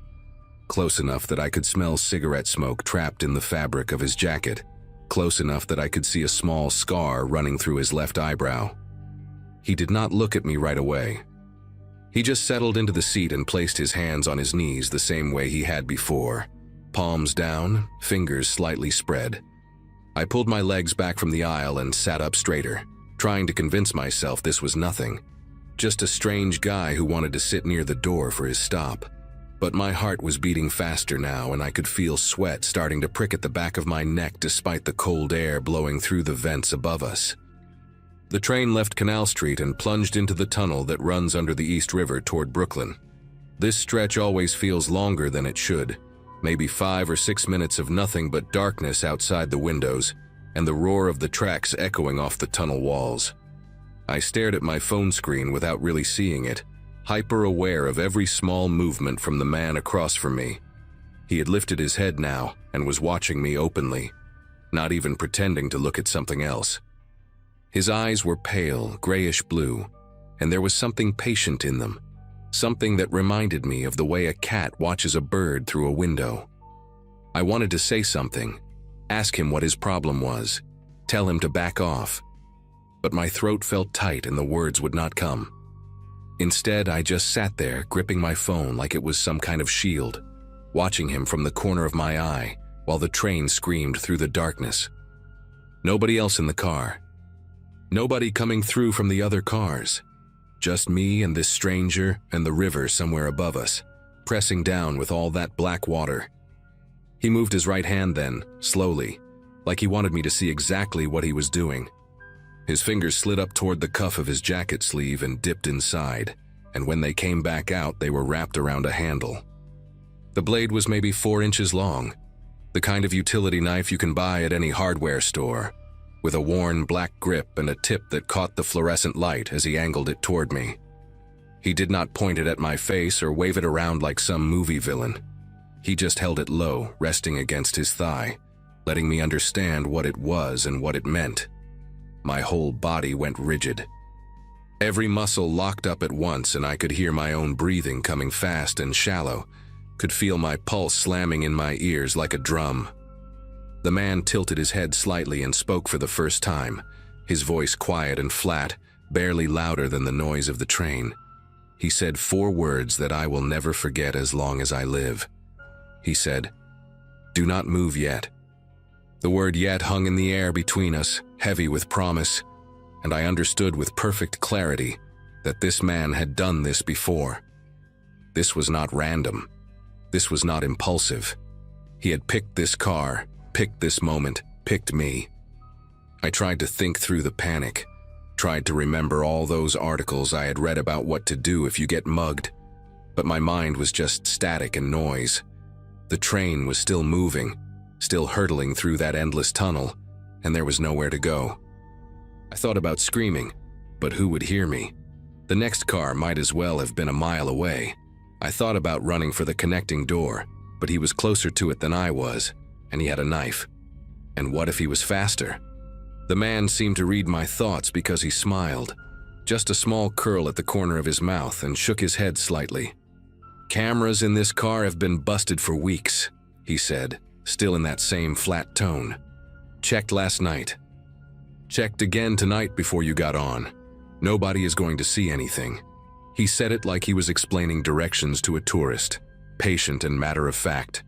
close enough that I could smell cigarette smoke trapped in the fabric of his jacket, close enough that I could see a small scar running through his left eyebrow. He did not look at me right away. He just settled into the seat and placed his hands on his knees the same way he had before, palms down, fingers slightly spread. I pulled my legs back from the aisle and sat up straighter, trying to convince myself this was nothing, just a strange guy who wanted to sit near the door for his stop. But my heart was beating faster now, and I could feel sweat starting to prick at the back of my neck despite the cold air blowing through the vents above us. The train left Canal Street and plunged into the tunnel that runs under the East River toward Brooklyn. This stretch always feels longer than it should, maybe 5 or 6 minutes of nothing but darkness outside the windows and the roar of the tracks echoing off the tunnel walls. I stared at my phone screen without really seeing it, hyper-aware of every small movement from the man across from me. He had lifted his head now and was watching me openly, not even pretending to look at something else. His eyes were pale, grayish blue, and there was something patient in them, something that reminded me of the way a cat watches a bird through a window. I wanted to say something, ask him what his problem was, tell him to back off, but my throat felt tight and the words would not come. Instead, I just sat there, gripping my phone like it was some kind of shield, watching him from the corner of my eye while the train screamed through the darkness. Nobody else in the car. Nobody coming through from the other cars. Just me and this stranger and the river somewhere above us, pressing down with all that black water. He moved his right hand then, slowly, like he wanted me to see exactly what he was doing. His fingers slid up toward the cuff of his jacket sleeve and dipped inside, and when they came back out, they were wrapped around a handle. The blade was maybe 4 inches long, the kind of utility knife you can buy at any hardware store, with a worn black grip and a tip that caught the fluorescent light as he angled it toward me. He did not point it at my face or wave it around like some movie villain. He just held it low, resting against his thigh, letting me understand what it was and what it meant. My whole body went rigid. Every muscle locked up at once, and I could hear my own breathing coming fast and shallow, could feel my pulse slamming in my ears like a drum. The man tilted his head slightly and spoke for the first time, his voice quiet and flat, barely louder than the noise of the train. He said 4 words that I will never forget as long as I live. He said, "Do not move yet." The word yet hung in the air between us, heavy with promise, and I understood with perfect clarity that this man had done this before. This was not random. This was not impulsive. He had picked this car, picked this moment, picked me. I tried to think through the panic, tried to remember all those articles I had read about what to do if you get mugged, but my mind was just static and noise. The train was still moving, still hurtling through that endless tunnel, and there was nowhere to go. I thought about screaming, But who would hear me? The next car might as well have been a mile away. I thought about running for the connecting door, but he was closer to it than I was, and he had a knife. And what if he was faster? The man seemed to read my thoughts because he smiled, just a small curl at the corner of his mouth, and shook his head slightly. "Cameras in this car have been busted for weeks," he said, still in that same flat tone. "Checked last night. Checked again tonight before you got on. Nobody is going to see anything." He said it like he was explaining directions to a tourist, patient and matter-of-fact.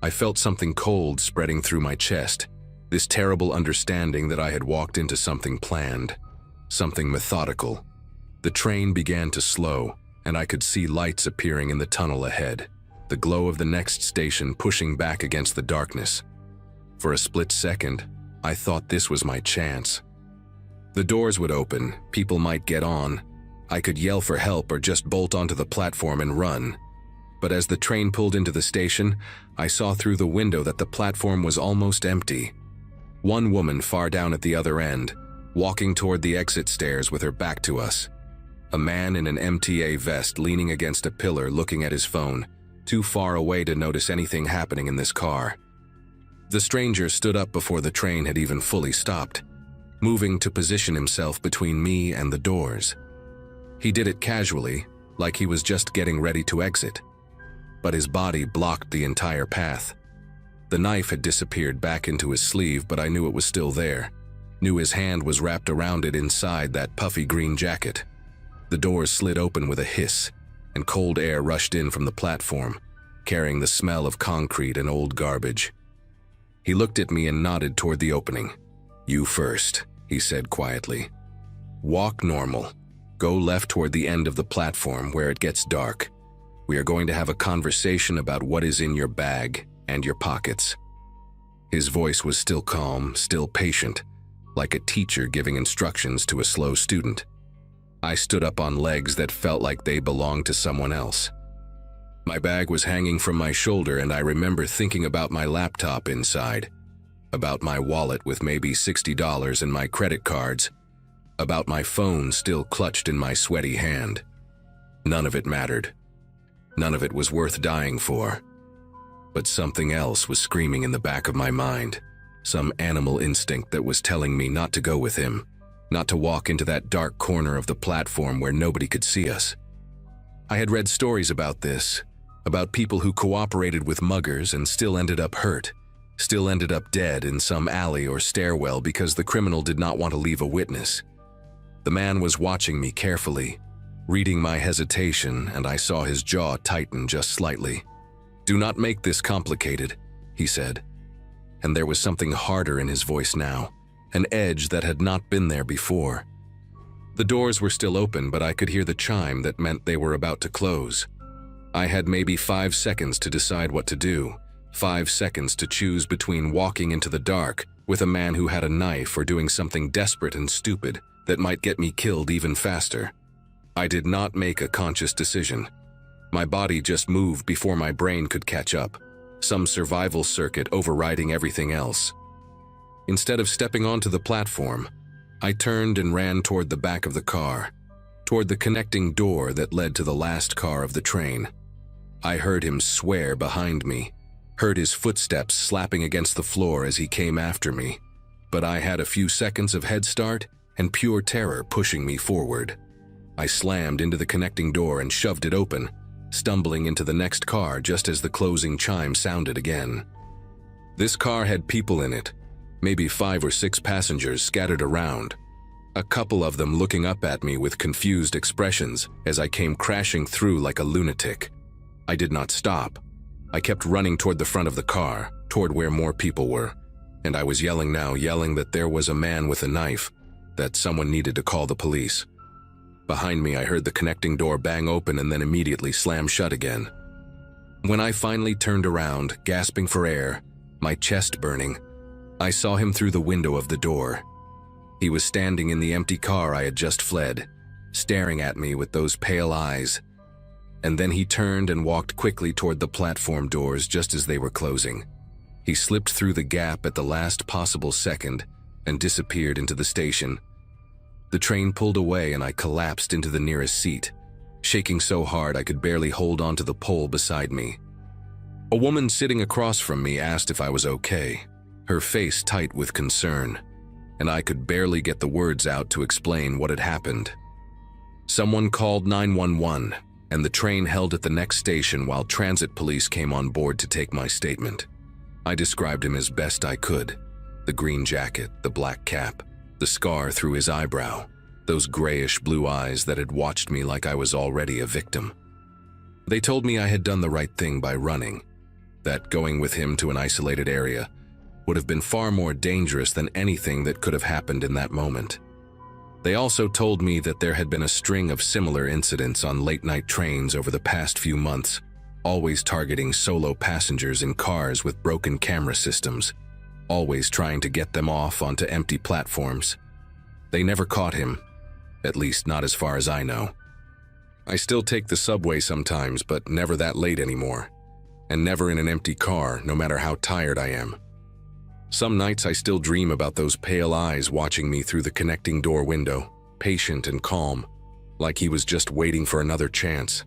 I felt something cold spreading through my chest, this terrible understanding that I had walked into something planned, something methodical. The train began to slow, and I could see lights appearing in the tunnel ahead, the glow of the next station pushing back against the darkness. For a split second, I thought this was my chance. The doors would open, people might get on. I could yell for help or just bolt onto the platform and run. But as the train pulled into the station, I saw through the window that the platform was almost empty. One woman far down at the other end, walking toward the exit stairs with her back to us. A man in an MTA vest leaning against a pillar looking at his phone, too far away to notice anything happening in this car. The stranger stood up before the train had even fully stopped, moving to position himself between me and the doors. He did it casually, like he was just getting ready to exit. But his body blocked the entire path. The knife had disappeared back into his sleeve, but I knew it was still there. Knew his hand was wrapped around it inside that puffy green jacket. The doors slid open with a hiss, and cold air rushed in from the platform, carrying the smell of concrete and old garbage. He looked at me and nodded toward the opening. "You first," he said quietly. "Walk normal. Go left toward the end of the platform where it gets dark. We are going to have a conversation about what is in your bag and your pockets." His voice was still calm, still patient, like a teacher giving instructions to a slow student. I stood up on legs that felt like they belonged to someone else. My bag was hanging from my shoulder, and I remember thinking about my laptop inside, about my wallet with maybe $60 and my credit cards, about my phone still clutched in my sweaty hand. None of it mattered. None of it was worth dying for. But something else was screaming in the back of my mind, some animal instinct that was telling me not to go with him, not to walk into that dark corner of the platform where nobody could see us. I had read stories about this, about people who cooperated with muggers and still ended up hurt, still ended up dead in some alley or stairwell because the criminal did not want to leave a witness. The man was watching me carefully, reading my hesitation, and I saw his jaw tighten just slightly. "Do not make this complicated," he said. And there was something harder in his voice now, an edge that had not been there before. The doors were still open, but I could hear the chime that meant they were about to close. I had maybe 5 seconds to decide what to do, 5 seconds to choose between walking into the dark with a man who had a knife or doing something desperate and stupid that might get me killed even faster. I did not make a conscious decision. My body just moved before my brain could catch up, some survival circuit overriding everything else. Instead of stepping onto the platform, I turned and ran toward the back of the car, toward the connecting door that led to the last car of the train. I heard him swear behind me, heard his footsteps slapping against the floor as he came after me. But I had a few seconds of head start and pure terror pushing me forward. I slammed into the connecting door and shoved it open, stumbling into the next car just as the closing chime sounded again. This car had people in it, maybe 5 or 6 passengers scattered around, a couple of them looking up at me with confused expressions as I came crashing through like a lunatic. I did not stop. I kept running toward the front of the car, toward where more people were, and I was yelling now, yelling that there was a man with a knife, that someone needed to call the police. Behind me, I heard the connecting door bang open and then immediately slam shut again. When I finally turned around, gasping for air, my chest burning, I saw him through the window of the door. He was standing in the empty car I had just fled, staring at me with those pale eyes. And then he turned and walked quickly toward the platform doors just as they were closing. He slipped through the gap at the last possible second and disappeared into the station. The train pulled away and I collapsed into the nearest seat, shaking so hard I could barely hold onto the pole beside me. A woman sitting across from me asked if I was okay, her face tight with concern, and I could barely get the words out to explain what had happened. Someone called 911, and the train held at the next station while transit police came on board to take my statement. I described him as best I could. The green jacket, the black cap, the scar through his eyebrow, those grayish blue eyes that had watched me like I was already a victim. They told me I had done the right thing by running, that going with him to an isolated area would have been far more dangerous than anything that could have happened in that moment. They also told me that there had been a string of similar incidents on late-night trains over the past few months, always targeting solo passengers in cars with broken camera systems, always trying to get them off onto empty platforms. They never caught him, at least not as far as I know. I still take the subway sometimes, but never that late anymore, and never in an empty car, no matter how tired I am. Some nights I still dream about those pale eyes watching me through the connecting door window, patient and calm, like he was just waiting for another chance.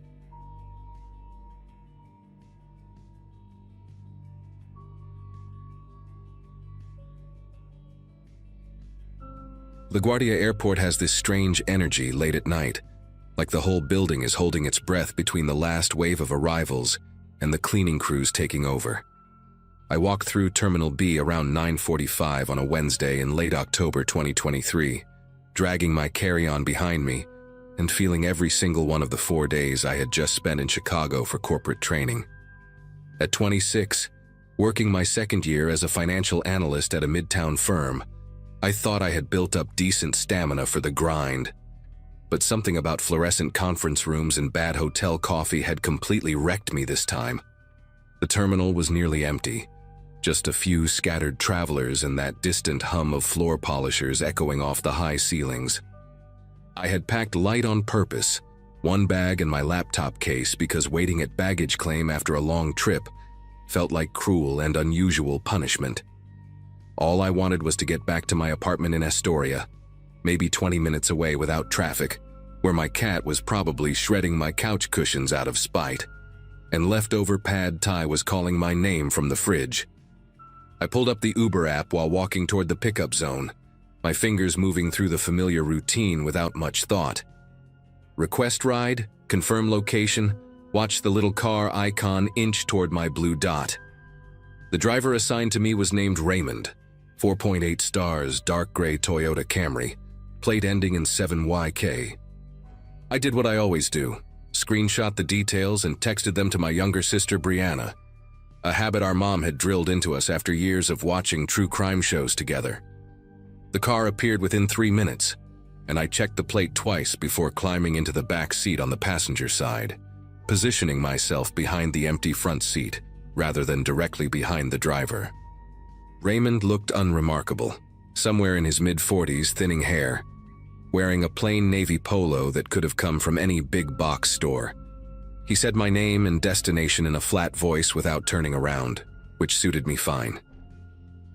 LaGuardia Airport has this strange energy late at night, like the whole building is holding its breath between the last wave of arrivals and the cleaning crews taking over. I walked through Terminal B around 9:45 on a Wednesday in late October 2023, dragging my carry-on behind me and feeling every single one of the 4 days I had just spent in Chicago for corporate training. At 26, working my second year as a financial analyst at a midtown firm, I thought I had built up decent stamina for the grind. But something about fluorescent conference rooms and bad hotel coffee had completely wrecked me this time. The terminal was nearly empty. Just a few scattered travelers and that distant hum of floor polishers echoing off the high ceilings. I had packed light on purpose, one bag and my laptop case, because waiting at baggage claim after a long trip felt like cruel and unusual punishment. All I wanted was to get back to my apartment in Astoria, maybe 20 minutes away without traffic, where my cat was probably shredding my couch cushions out of spite, and leftover pad thai was calling my name from the fridge. I pulled up the Uber app while walking toward the pickup zone, my fingers moving through the familiar routine without much thought. Request ride, confirm location, watch the little car icon inch toward my blue dot. The driver assigned to me was named Raymond, 4.8 stars, dark gray Toyota Camry, plate ending in 7YK. I did what I always do, screenshot the details and texted them to my younger sister Brianna, a habit our mom had drilled into us after years of watching true crime shows together. The car appeared within 3 minutes, and I checked the plate twice before climbing into the back seat on the passenger side, positioning myself behind the empty front seat rather than directly behind the driver. Raymond looked unremarkable, somewhere in his mid-40s, thinning hair, wearing a plain navy polo that could have come from any big box store. He said my name and destination in a flat voice without turning around, which suited me fine.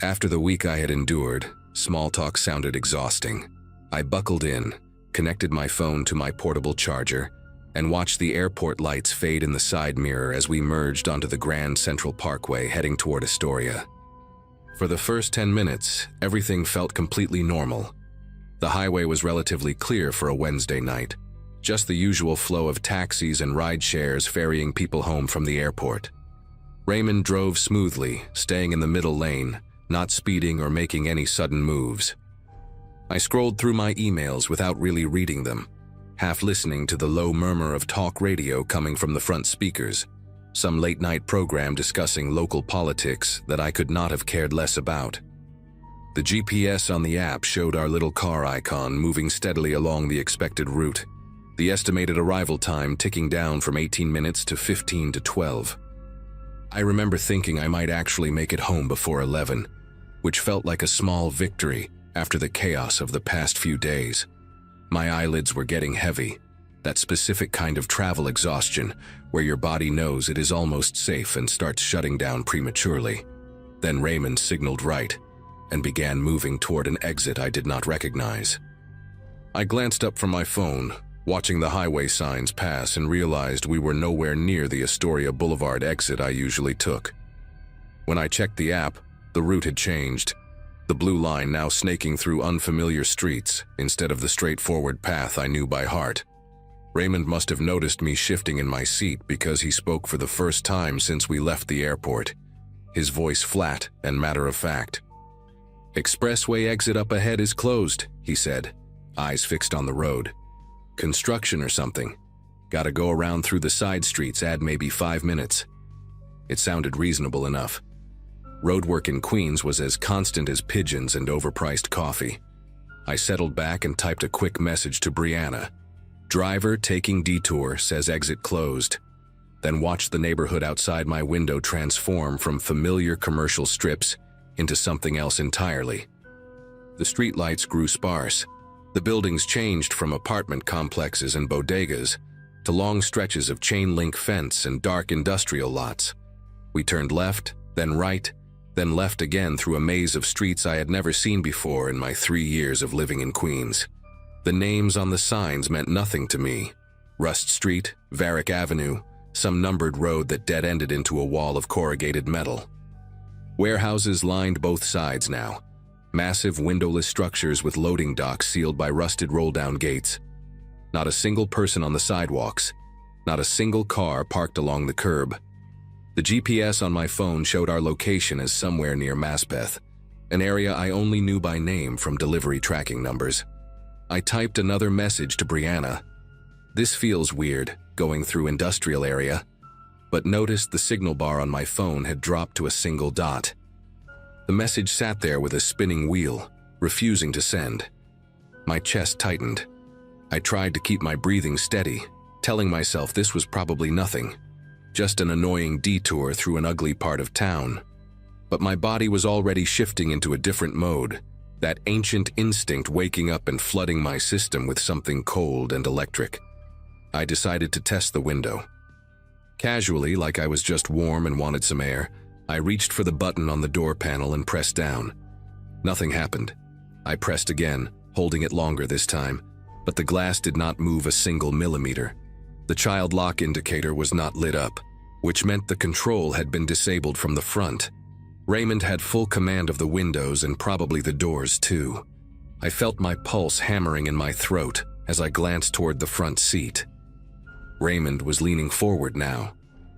After the week I had endured, small talk sounded exhausting. I buckled in, connected my phone to my portable charger, and watched the airport lights fade in the side mirror as we merged onto the Grand Central Parkway heading toward Astoria. For the first 10 minutes, everything felt completely normal. The highway was relatively clear for a Wednesday night, just the usual flow of taxis and ride shares ferrying people home from the airport. Raymond drove smoothly, staying in the middle lane, not speeding or making any sudden moves. I scrolled through my emails without really reading them, half listening to the low murmur of talk radio coming from the front speakers, some late-night program discussing local politics that I could not have cared less about. The GPS on the app showed our little car icon moving steadily along the expected route, the estimated arrival time ticking down from 18 minutes to 15 to 12. I remember thinking I might actually make it home before 11, which felt like a small victory after the chaos of the past few days. My eyelids were getting heavy, that specific kind of travel exhaustion where your body knows it is almost safe and starts shutting down prematurely. Then Raymond signaled right and began moving toward an exit I did not recognize. I glanced up from my phone, watching the highway signs pass, and realized we were nowhere near the Astoria Boulevard exit I usually took. When I checked the app, the route had changed, the blue line now snaking through unfamiliar streets instead of the straightforward path I knew by heart. Raymond must have noticed me shifting in my seat because he spoke for the first time since we left the airport, his voice flat and matter-of-fact. "Expressway exit up ahead is closed," he said, eyes fixed on the road. "Construction or something. Gotta go around through the side streets, add maybe 5 minutes." It sounded reasonable enough. Roadwork in Queens was as constant as pigeons and overpriced coffee. I settled back and typed a quick message to Brianna. "Driver taking detour, says exit closed." Then watched the neighborhood outside my window transform from familiar commercial strips into something else entirely. The streetlights grew sparse. The buildings changed from apartment complexes and bodegas to long stretches of chain-link fence and dark industrial lots. We turned left, then right, then left again through a maze of streets I had never seen before in my 3 years of living in Queens. The names on the signs meant nothing to me. Rust Street, Varick Avenue, some numbered road that dead-ended into a wall of corrugated metal. Warehouses lined both sides now. Massive windowless structures with loading docks sealed by rusted roll-down gates. Not a single person on the sidewalks. Not a single car parked along the curb. The GPS on my phone showed our location as somewhere near Maspeth, an area I only knew by name from delivery tracking numbers. I typed another message to Brianna. "This feels weird, going through industrial area," but noticed the signal bar on my phone had dropped to a single dot. The message sat there with a spinning wheel, refusing to send. My chest tightened. I tried to keep my breathing steady, telling myself this was probably nothing, just an annoying detour through an ugly part of town. But my body was already shifting into a different mode, that ancient instinct waking up and flooding my system with something cold and electric. I decided to test the window. Casually, like I was just warm and wanted some air, I reached for the button on the door panel and pressed down. Nothing happened. I pressed again, holding it longer this time, but the glass did not move a single millimeter. The child lock indicator was not lit up, which meant the control had been disabled from the front. Raymond had full command of the windows and probably the doors too. I felt my pulse hammering in my throat as I glanced toward the front seat. Raymond was leaning forward now,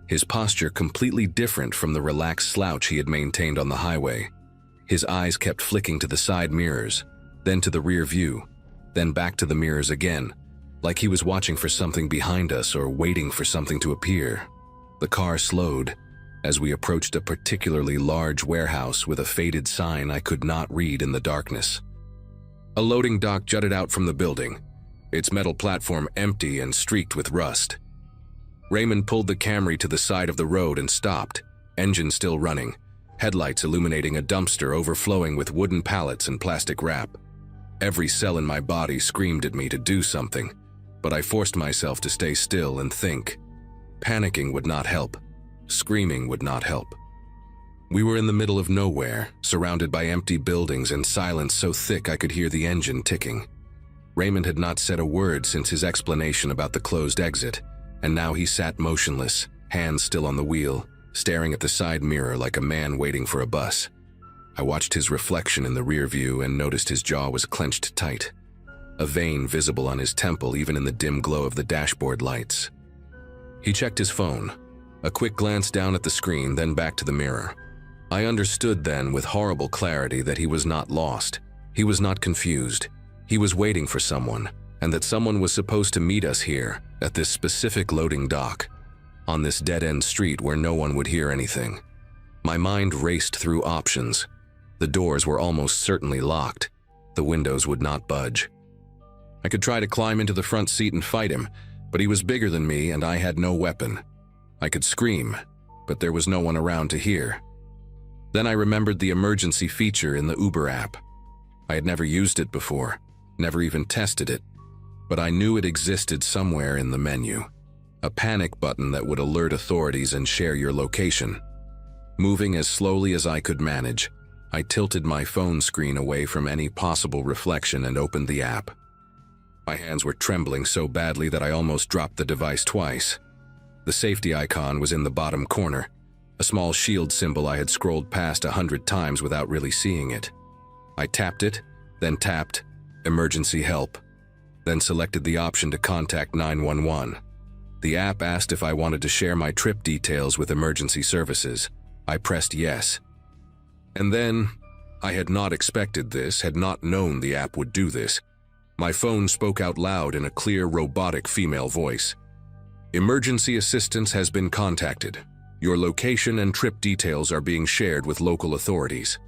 his posture completely different from the relaxed slouch he had maintained on the highway. His eyes kept flicking to the side mirrors, then to the rear view, then back to the mirrors again, like he was watching for something behind us or waiting for something to appear. The car slowed as we approached a particularly large warehouse with a faded sign I could not read in the darkness. A loading dock jutted out from the building, its metal platform empty and streaked with rust. Raymond pulled the Camry to the side of the road and stopped, engine still running, headlights illuminating a dumpster overflowing with wooden pallets and plastic wrap. Every cell in my body screamed at me to do something, but I forced myself to stay still and think. Panicking would not help. Screaming would not help. We were in the middle of nowhere, surrounded by empty buildings and silence so thick I could hear the engine ticking. Raymond had not said a word since his explanation about the closed exit, and now he sat motionless, hands still on the wheel, staring at the side mirror like a man waiting for a bus. I watched his reflection in the rear view and noticed his jaw was clenched tight, a vein visible on his temple even in the dim glow of the dashboard lights. He checked his phone, a quick glance down at the screen, then back to the mirror. I understood then with horrible clarity that he was not lost. He was not confused. He was waiting for someone, and that someone was supposed to meet us here, at this specific loading dock, on this dead-end street where no one would hear anything. My mind raced through options. The doors were almost certainly locked. The windows would not budge. I could try to climb into the front seat and fight him, but he was bigger than me and I had no weapon. I could scream, but there was no one around to hear. Then I remembered the emergency feature in the Uber app. I had never used it before, never even tested it, but I knew it existed somewhere in the menu. A panic button that would alert authorities and share your location. Moving as slowly as I could manage, I tilted my phone screen away from any possible reflection and opened the app. My hands were trembling so badly that I almost dropped the device twice. The safety icon was in the bottom corner, a small shield symbol I had scrolled past 100 times without really seeing it. I tapped it, then tapped Emergency Help, then selected the option to contact 911. The app asked if I wanted to share my trip details with emergency services. I pressed yes. And then, I had not expected this, had not known the app would do this. My phone spoke out loud in a clear, robotic female voice. Emergency assistance has been contacted. Your location and trip details are being shared with local authorities.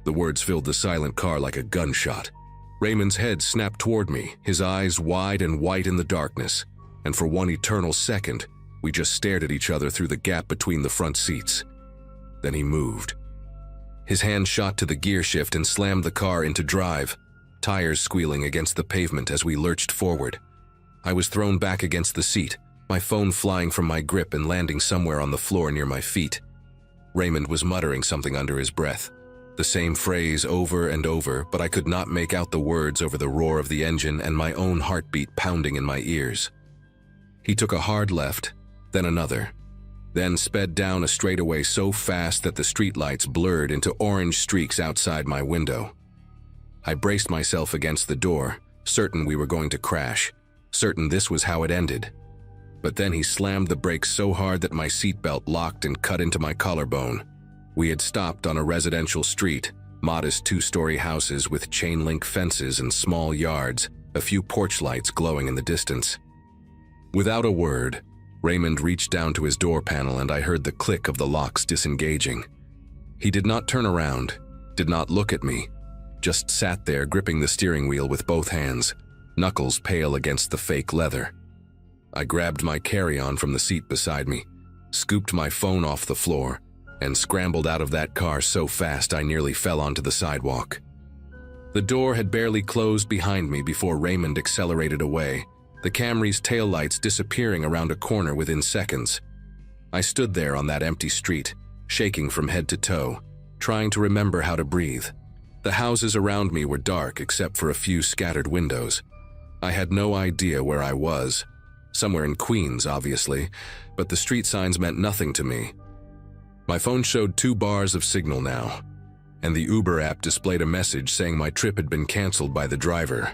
The words filled the silent car like a gunshot. Raymond's head snapped toward me, his eyes wide and white in the darkness, and for one eternal second, we just stared at each other through the gap between the front seats. Then he moved. His hand shot to the gear shift and slammed the car into drive, tires squealing against the pavement as we lurched forward. I was thrown back against the seat, my phone flying from my grip and landing somewhere on the floor near my feet. Raymond was muttering something under his breath, the same phrase over and over, but I could not make out the words over the roar of the engine and my own heartbeat pounding in my ears. He took a hard left, then another, then sped down a straightaway so fast that the streetlights blurred into orange streaks outside my window. I braced myself against the door, certain we were going to crash, certain this was how it ended. But then he slammed the brakes so hard that my seatbelt locked and cut into my collarbone. We had stopped on a residential street, modest two-story houses with chain-link fences and small yards, a few porch lights glowing in the distance. Without a word, Raymond reached down to his door panel and I heard the click of the locks disengaging. He did not turn around, did not look at me, just sat there gripping the steering wheel with both hands, knuckles pale against the fake leather. I grabbed my carry-on from the seat beside me, scooped my phone off the floor, and scrambled out of that car so fast I nearly fell onto the sidewalk. The door had barely closed behind me before Raymond accelerated away, the Camry's taillights disappearing around a corner within seconds. I stood there on that empty street, shaking from head to toe, trying to remember how to breathe. The houses around me were dark except for a few scattered windows. I had no idea where I was. Somewhere in Queens, obviously, but the street signs meant nothing to me. My phone showed 2 bars of signal now, and the Uber app displayed a message saying my trip had been canceled by the driver.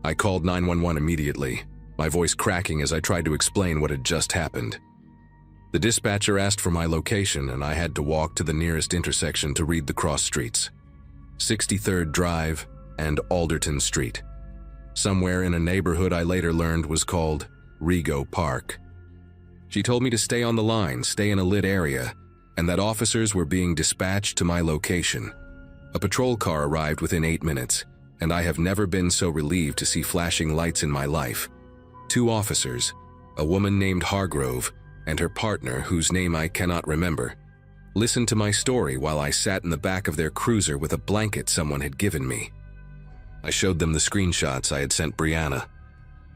I called 911 immediately, my voice cracking as I tried to explain what had just happened. The dispatcher asked for my location and I had to walk to the nearest intersection to read the cross streets. 63rd Drive and Alderton Street. Somewhere in a neighborhood I later learned was called Rego Park. She told me to stay on the line, stay in a lit area, and that officers were being dispatched to my location. A patrol car arrived within 8 minutes, and I have never been so relieved to see flashing lights in my life. 2 officers, a woman named Hargrove and her partner, whose name I cannot remember, listened to my story while I sat in the back of their cruiser with a blanket someone had given me. I showed them the screenshots I had sent Brianna.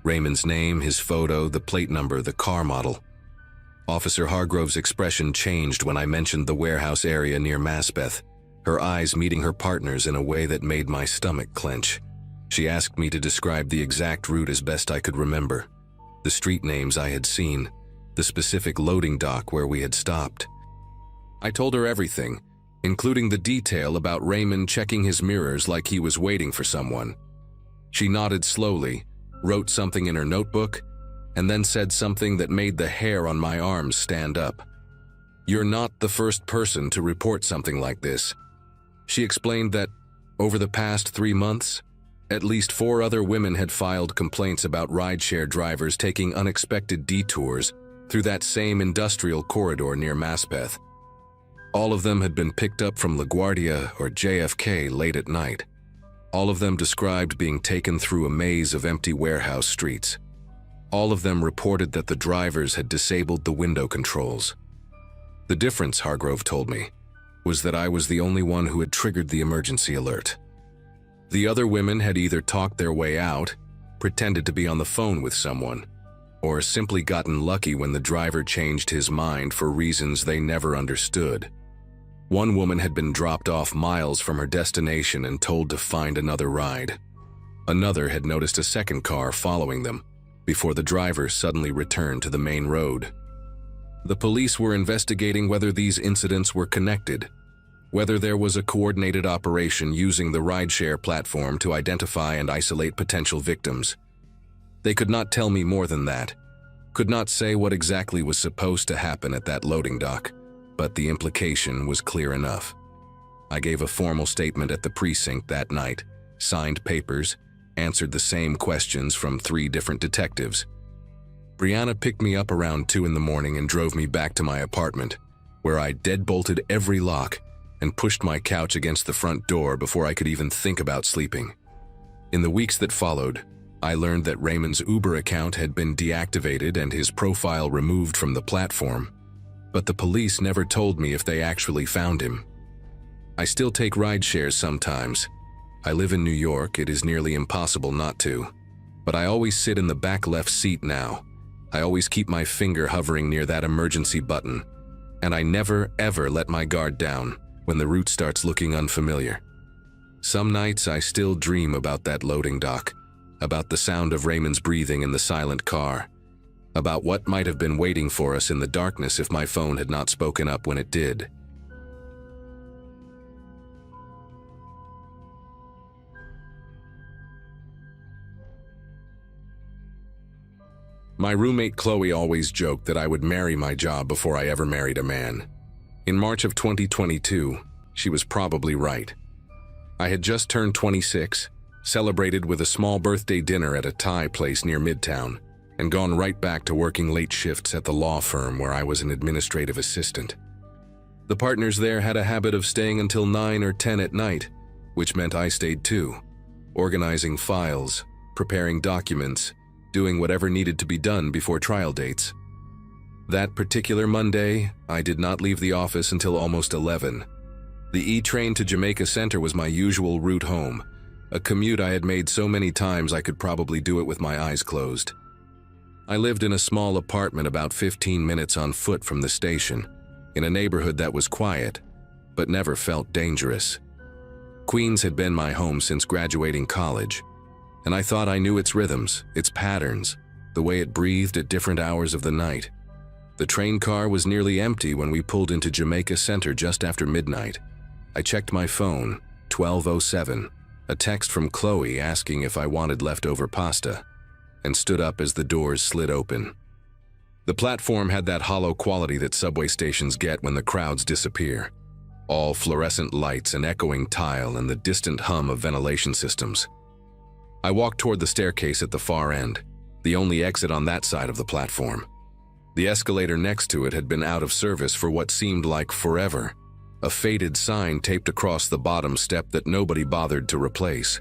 Raymond's name, his photo, the plate number, the car model. Officer Hargrove's expression changed when I mentioned the warehouse area near Maspeth, her eyes meeting her partner's in a way that made my stomach clench. She asked me to describe the exact route as best I could remember, the street names I had seen, the specific loading dock where we had stopped. I told her everything, including the detail about Raymond checking his mirrors like he was waiting for someone. She nodded slowly, wrote something in her notebook, and then said something that made the hair on my arms stand up. "You're not the first person to report something like this." She explained that, over the past 3 months, at least 4 other women had filed complaints about rideshare drivers taking unexpected detours through that same industrial corridor near Maspeth. All of them had been picked up from LaGuardia or JFK late at night. All of them described being taken through a maze of empty warehouse streets. All of them reported that the drivers had disabled the window controls. The difference, Hargrove told me, was that I was the only one who had triggered the emergency alert. The other women had either talked their way out, pretended to be on the phone with someone, or simply gotten lucky when the driver changed his mind for reasons they never understood. One woman had been dropped off miles from her destination and told to find another ride. Another had noticed a second car following them before the driver suddenly returned to the main road. The police were investigating whether these incidents were connected, whether there was a coordinated operation using the rideshare platform to identify and isolate potential victims. They could not tell me more than that, could not say what exactly was supposed to happen at that loading dock, but the implication was clear enough. I gave a formal statement at the precinct that night, signed papers, answered the same questions from 3 different detectives. Brianna picked me up around 2 in the morning and drove me back to my apartment, where I deadbolted every lock and pushed my couch against the front door before I could even think about sleeping. In the weeks that followed, I learned that Raymond's Uber account had been deactivated and his profile removed from the platform, but the police never told me if they actually found him. I still take ride shares sometimes. I live in New York, it is nearly impossible not to. But I always sit in the back left seat now. I always keep my finger hovering near that emergency button. And I never, ever let my guard down when the route starts looking unfamiliar. Some nights I still dream about that loading dock, about the sound of Raymond's breathing in the silent car, about what might have been waiting for us in the darkness if my phone had not spoken up when it did. My roommate Chloe always joked that I would marry my job before I ever married a man. In March of 2022, she was probably right. I had just turned 26, celebrated with a small birthday dinner at a Thai place near Midtown, and gone right back to working late shifts at the law firm where I was an administrative assistant. The partners there had a habit of staying until 9 or 10 at night, which meant I stayed too, organizing files, preparing documents, doing whatever needed to be done before trial dates. That particular Monday, I did not leave the office until almost 11. The E-train to Jamaica Center was my usual route home, a commute I had made so many times I could probably do it with my eyes closed. I lived in a small apartment about 15 minutes on foot from the station, in a neighborhood that was quiet, but never felt dangerous. Queens had been my home since graduating college, and I thought I knew its rhythms, its patterns, the way it breathed at different hours of the night. The train car was nearly empty when we pulled into Jamaica Center just after midnight. I checked my phone, 12:07, a text from Chloe asking if I wanted leftover pasta, and stood up as the doors slid open. The platform had that hollow quality that subway stations get when the crowds disappear. All fluorescent lights and echoing tile and the distant hum of ventilation systems. I walked toward the staircase at the far end, the only exit on that side of the platform. The escalator next to it had been out of service for what seemed like forever, a faded sign taped across the bottom step that nobody bothered to replace.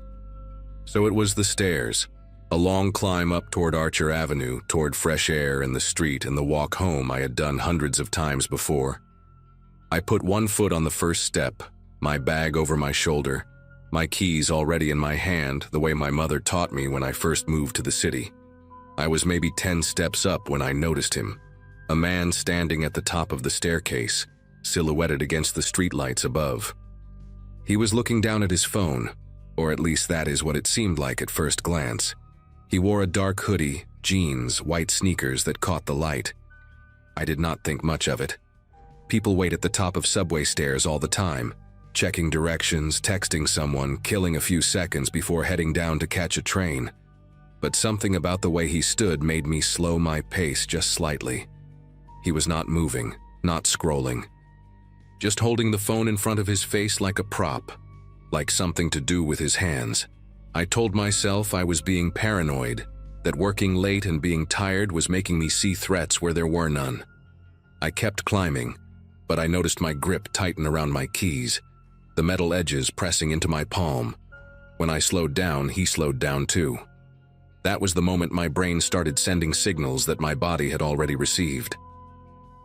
So it was the stairs, a long climb up toward Archer Avenue, toward fresh air and the street and the walk home I had done hundreds of times before. I put one foot on the first step, my bag over my shoulder, my keys already in my hand the way my mother taught me when I first moved to the city. I was maybe 10 steps up when I noticed him, a man standing at the top of the staircase, silhouetted against the streetlights above. He was looking down at his phone, or at least that is what it seemed like at first glance. He wore a dark hoodie, jeans, white sneakers that caught the light. I did not think much of it. People wait at the top of subway stairs all the time, checking directions, texting someone, killing a few seconds before heading down to catch a train. But something about the way he stood made me slow my pace just slightly. He was not moving, not scrolling, just holding the phone in front of his face like a prop, like something to do with his hands. I told myself I was being paranoid, that working late and being tired was making me see threats where there were none. I kept climbing, but I noticed my grip tighten around my keys, the metal edges pressing into my palm. When I slowed down, he slowed down too. That was the moment my brain started sending signals that my body had already received.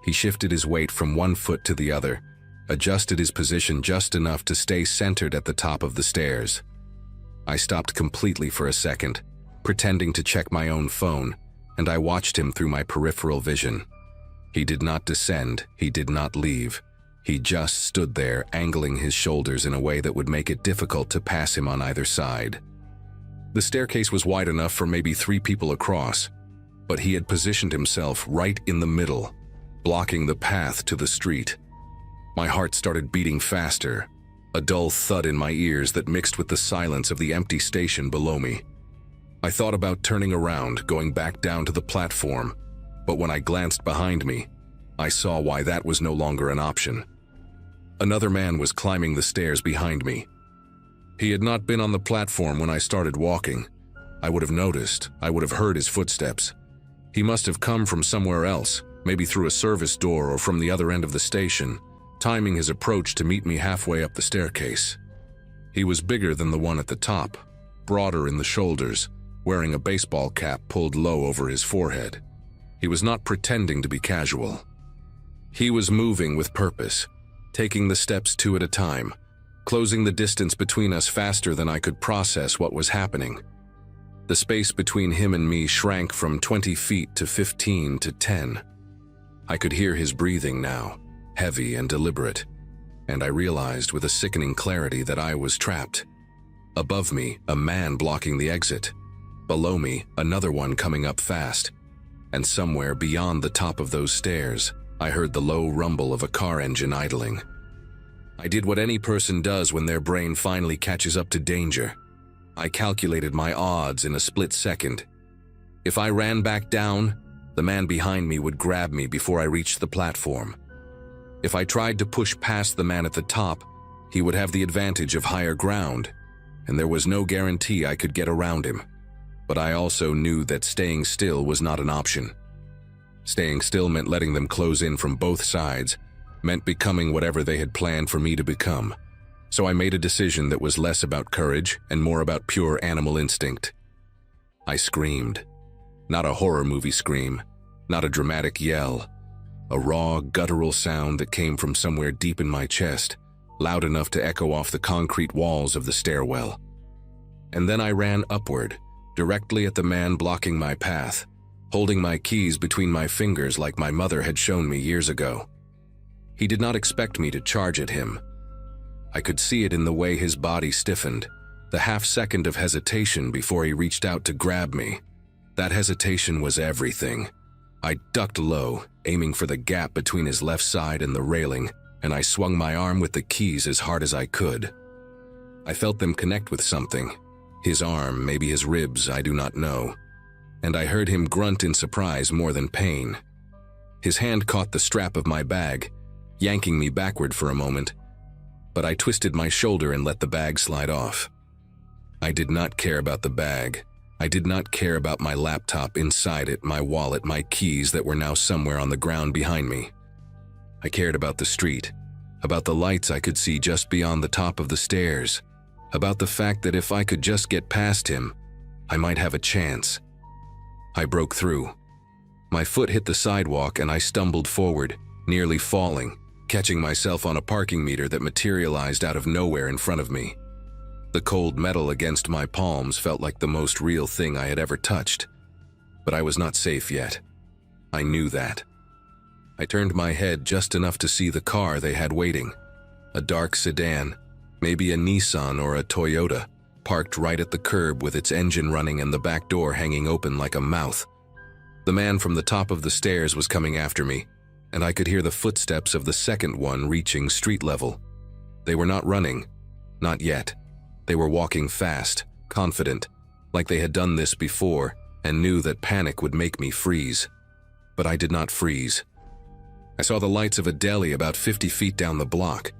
He shifted his weight from one foot to the other, adjusted his position just enough to stay centered at the top of the stairs. I stopped completely for a second, pretending to check my own phone, and I watched him through my peripheral vision. He did not descend, he did not leave. He just stood there, angling his shoulders in a way that would make it difficult to pass him on either side. The staircase was wide enough for maybe 3 people across, but he had positioned himself right in the middle, blocking the path to the street. My heart started beating faster, a dull thud in my ears that mixed with the silence of the empty station below me. I thought about turning around, going back down to the platform, but when I glanced behind me, I saw why that was no longer an option. Another man was climbing the stairs behind me. He had not been on the platform when I started walking. I would have noticed, I would have heard his footsteps. He must have come from somewhere else, maybe through a service door or from the other end of the station, timing his approach to meet me halfway up the staircase. He was bigger than the one at the top, broader in the shoulders, wearing a baseball cap pulled low over his forehead. He was not pretending to be casual. He was moving with purpose, taking the steps 2 at a time, closing the distance between us faster than I could process what was happening. The space between him and me shrank from 20 feet to 15 to 10. I could hear his breathing now, heavy and deliberate, and I realized with a sickening clarity that I was trapped. Above me, a man blocking the exit. Below me, another one coming up fast. And somewhere beyond the top of those stairs, I heard the low rumble of a car engine idling. I did what any person does when their brain finally catches up to danger. I calculated my odds in a split second. If I ran back down, the man behind me would grab me before I reached the platform. If I tried to push past the man at the top, he would have the advantage of higher ground, and there was no guarantee I could get around him. But I also knew that staying still was not an option. Staying still meant letting them close in from both sides, meant becoming whatever they had planned for me to become. So I made a decision that was less about courage and more about pure animal instinct. I screamed. Not a horror movie scream, not a dramatic yell. A raw, guttural sound that came from somewhere deep in my chest, loud enough to echo off the concrete walls of the stairwell. And then I ran upward, directly at the man blocking my path, holding my keys between my fingers like my mother had shown me years ago. He did not expect me to charge at him. I could see it in the way his body stiffened, the half-second of hesitation before he reached out to grab me. That hesitation was everything. I ducked low, aiming for the gap between his left side and the railing, and I swung my arm with the keys as hard as I could. I felt them connect with something. His arm, maybe his ribs, I do not know. And I heard him grunt in surprise more than pain. His hand caught the strap of my bag, yanking me backward for a moment, but I twisted my shoulder and let the bag slide off. I did not care about the bag. I did not care about my laptop inside it, my wallet, my keys that were now somewhere on the ground behind me. I cared about the street, about the lights I could see just beyond the top of the stairs, about the fact that if I could just get past him, I might have a chance. I broke through. My foot hit the sidewalk and I stumbled forward, nearly falling, catching myself on a parking meter that materialized out of nowhere in front of me. The cold metal against my palms felt like the most real thing I had ever touched. But I was not safe yet. I knew that. I turned my head just enough to see the car they had waiting. A dark sedan, maybe a Nissan or a Toyota, parked right at the curb with its engine running and the back door hanging open like a mouth. The man from the top of the stairs was coming after me, and I could hear the footsteps of the second one reaching street level. They were not running. Not yet. They were walking fast, confident, like they had done this before and knew that panic would make me freeze. But I did not freeze. I saw the lights of a deli about 50 feet down the block,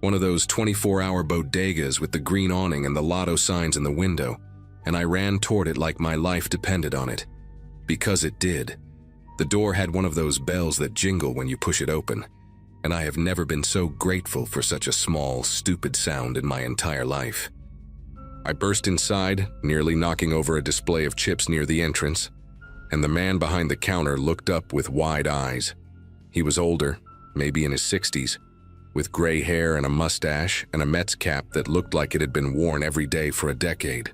one of those 24-hour bodegas with the green awning and the lotto signs in the window, and I ran toward it like my life depended on it. Because it did. The door had one of those bells that jingle when you push it open, and I have never been so grateful for such a small, stupid sound in my entire life. I burst inside, nearly knocking over a display of chips near the entrance, and the man behind the counter looked up with wide eyes. He was older, maybe in his 60s, with gray hair and a mustache and a Mets cap that looked like it had been worn every day for a decade.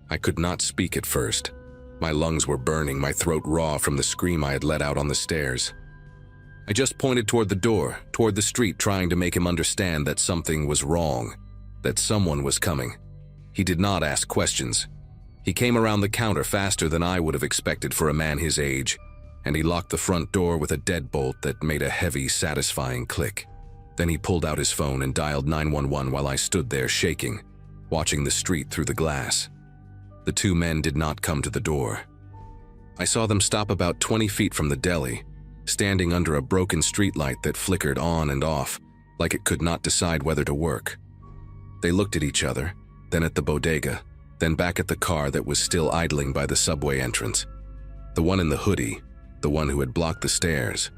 I could not speak at first. My lungs were burning, my throat raw from the scream I had let out on the stairs. I just pointed toward the door, toward the street, trying to make him understand that something was wrong, that someone was coming. He did not ask questions. He came around the counter faster than I would have expected for a man his age, and he locked the front door with a deadbolt that made a heavy, satisfying click. Then he pulled out his phone and dialed 911 while I stood there shaking, watching the street through the glass. The two men did not come to the door. I saw them stop about 20 feet from the deli, standing under a broken streetlight that flickered on and off, like it could not decide whether to work. They looked at each other, then at the bodega, then back at the car that was still idling by the subway entrance. The one in the hoodie, the one who had blocked the stairs,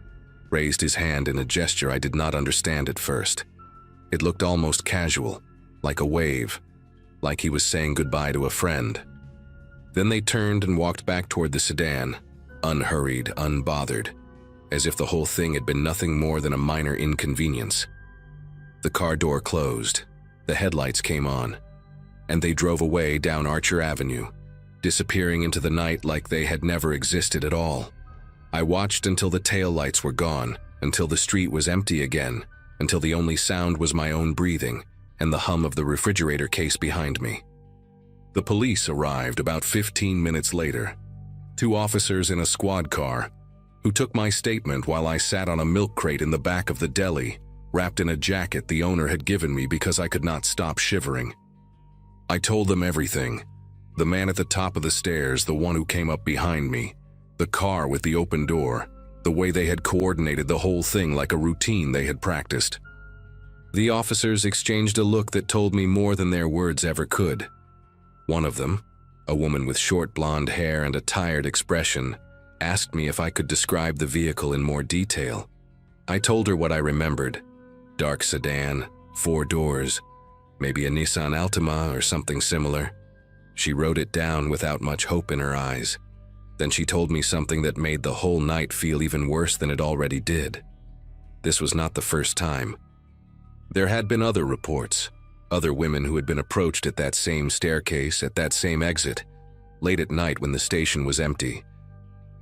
raised his hand in a gesture I did not understand at first. It looked almost casual, like a wave, like he was saying goodbye to a friend. Then they turned and walked back toward the sedan, unhurried, unbothered, as if the whole thing had been nothing more than a minor inconvenience. The car door closed, the headlights came on, and they drove away down Archer Avenue, disappearing into the night like they had never existed at all. I watched until the taillights were gone, until the street was empty again, until the only sound was my own breathing and the hum of the refrigerator case behind me. The police arrived about 15 minutes later, 2 officers in a squad car, who took my statement while I sat on a milk crate in the back of the deli, wrapped in a jacket the owner had given me because I could not stop shivering. I told them everything. The man at the top of the stairs, the one who came up behind me, the car with the open door, the way they had coordinated the whole thing like a routine they had practiced. The officers exchanged a look that told me more than their words ever could. One of them, a woman with short blonde hair and a tired expression, asked me if I could describe the vehicle in more detail. I told her what I remembered. Dark sedan, 4 doors, maybe a Nissan Altima or something similar. She wrote it down without much hope in her eyes. Then she told me something that made the whole night feel even worse than it already did. This was not the first time. There had been other reports, other women who had been approached at that same staircase, at that same exit, late at night when the station was empty.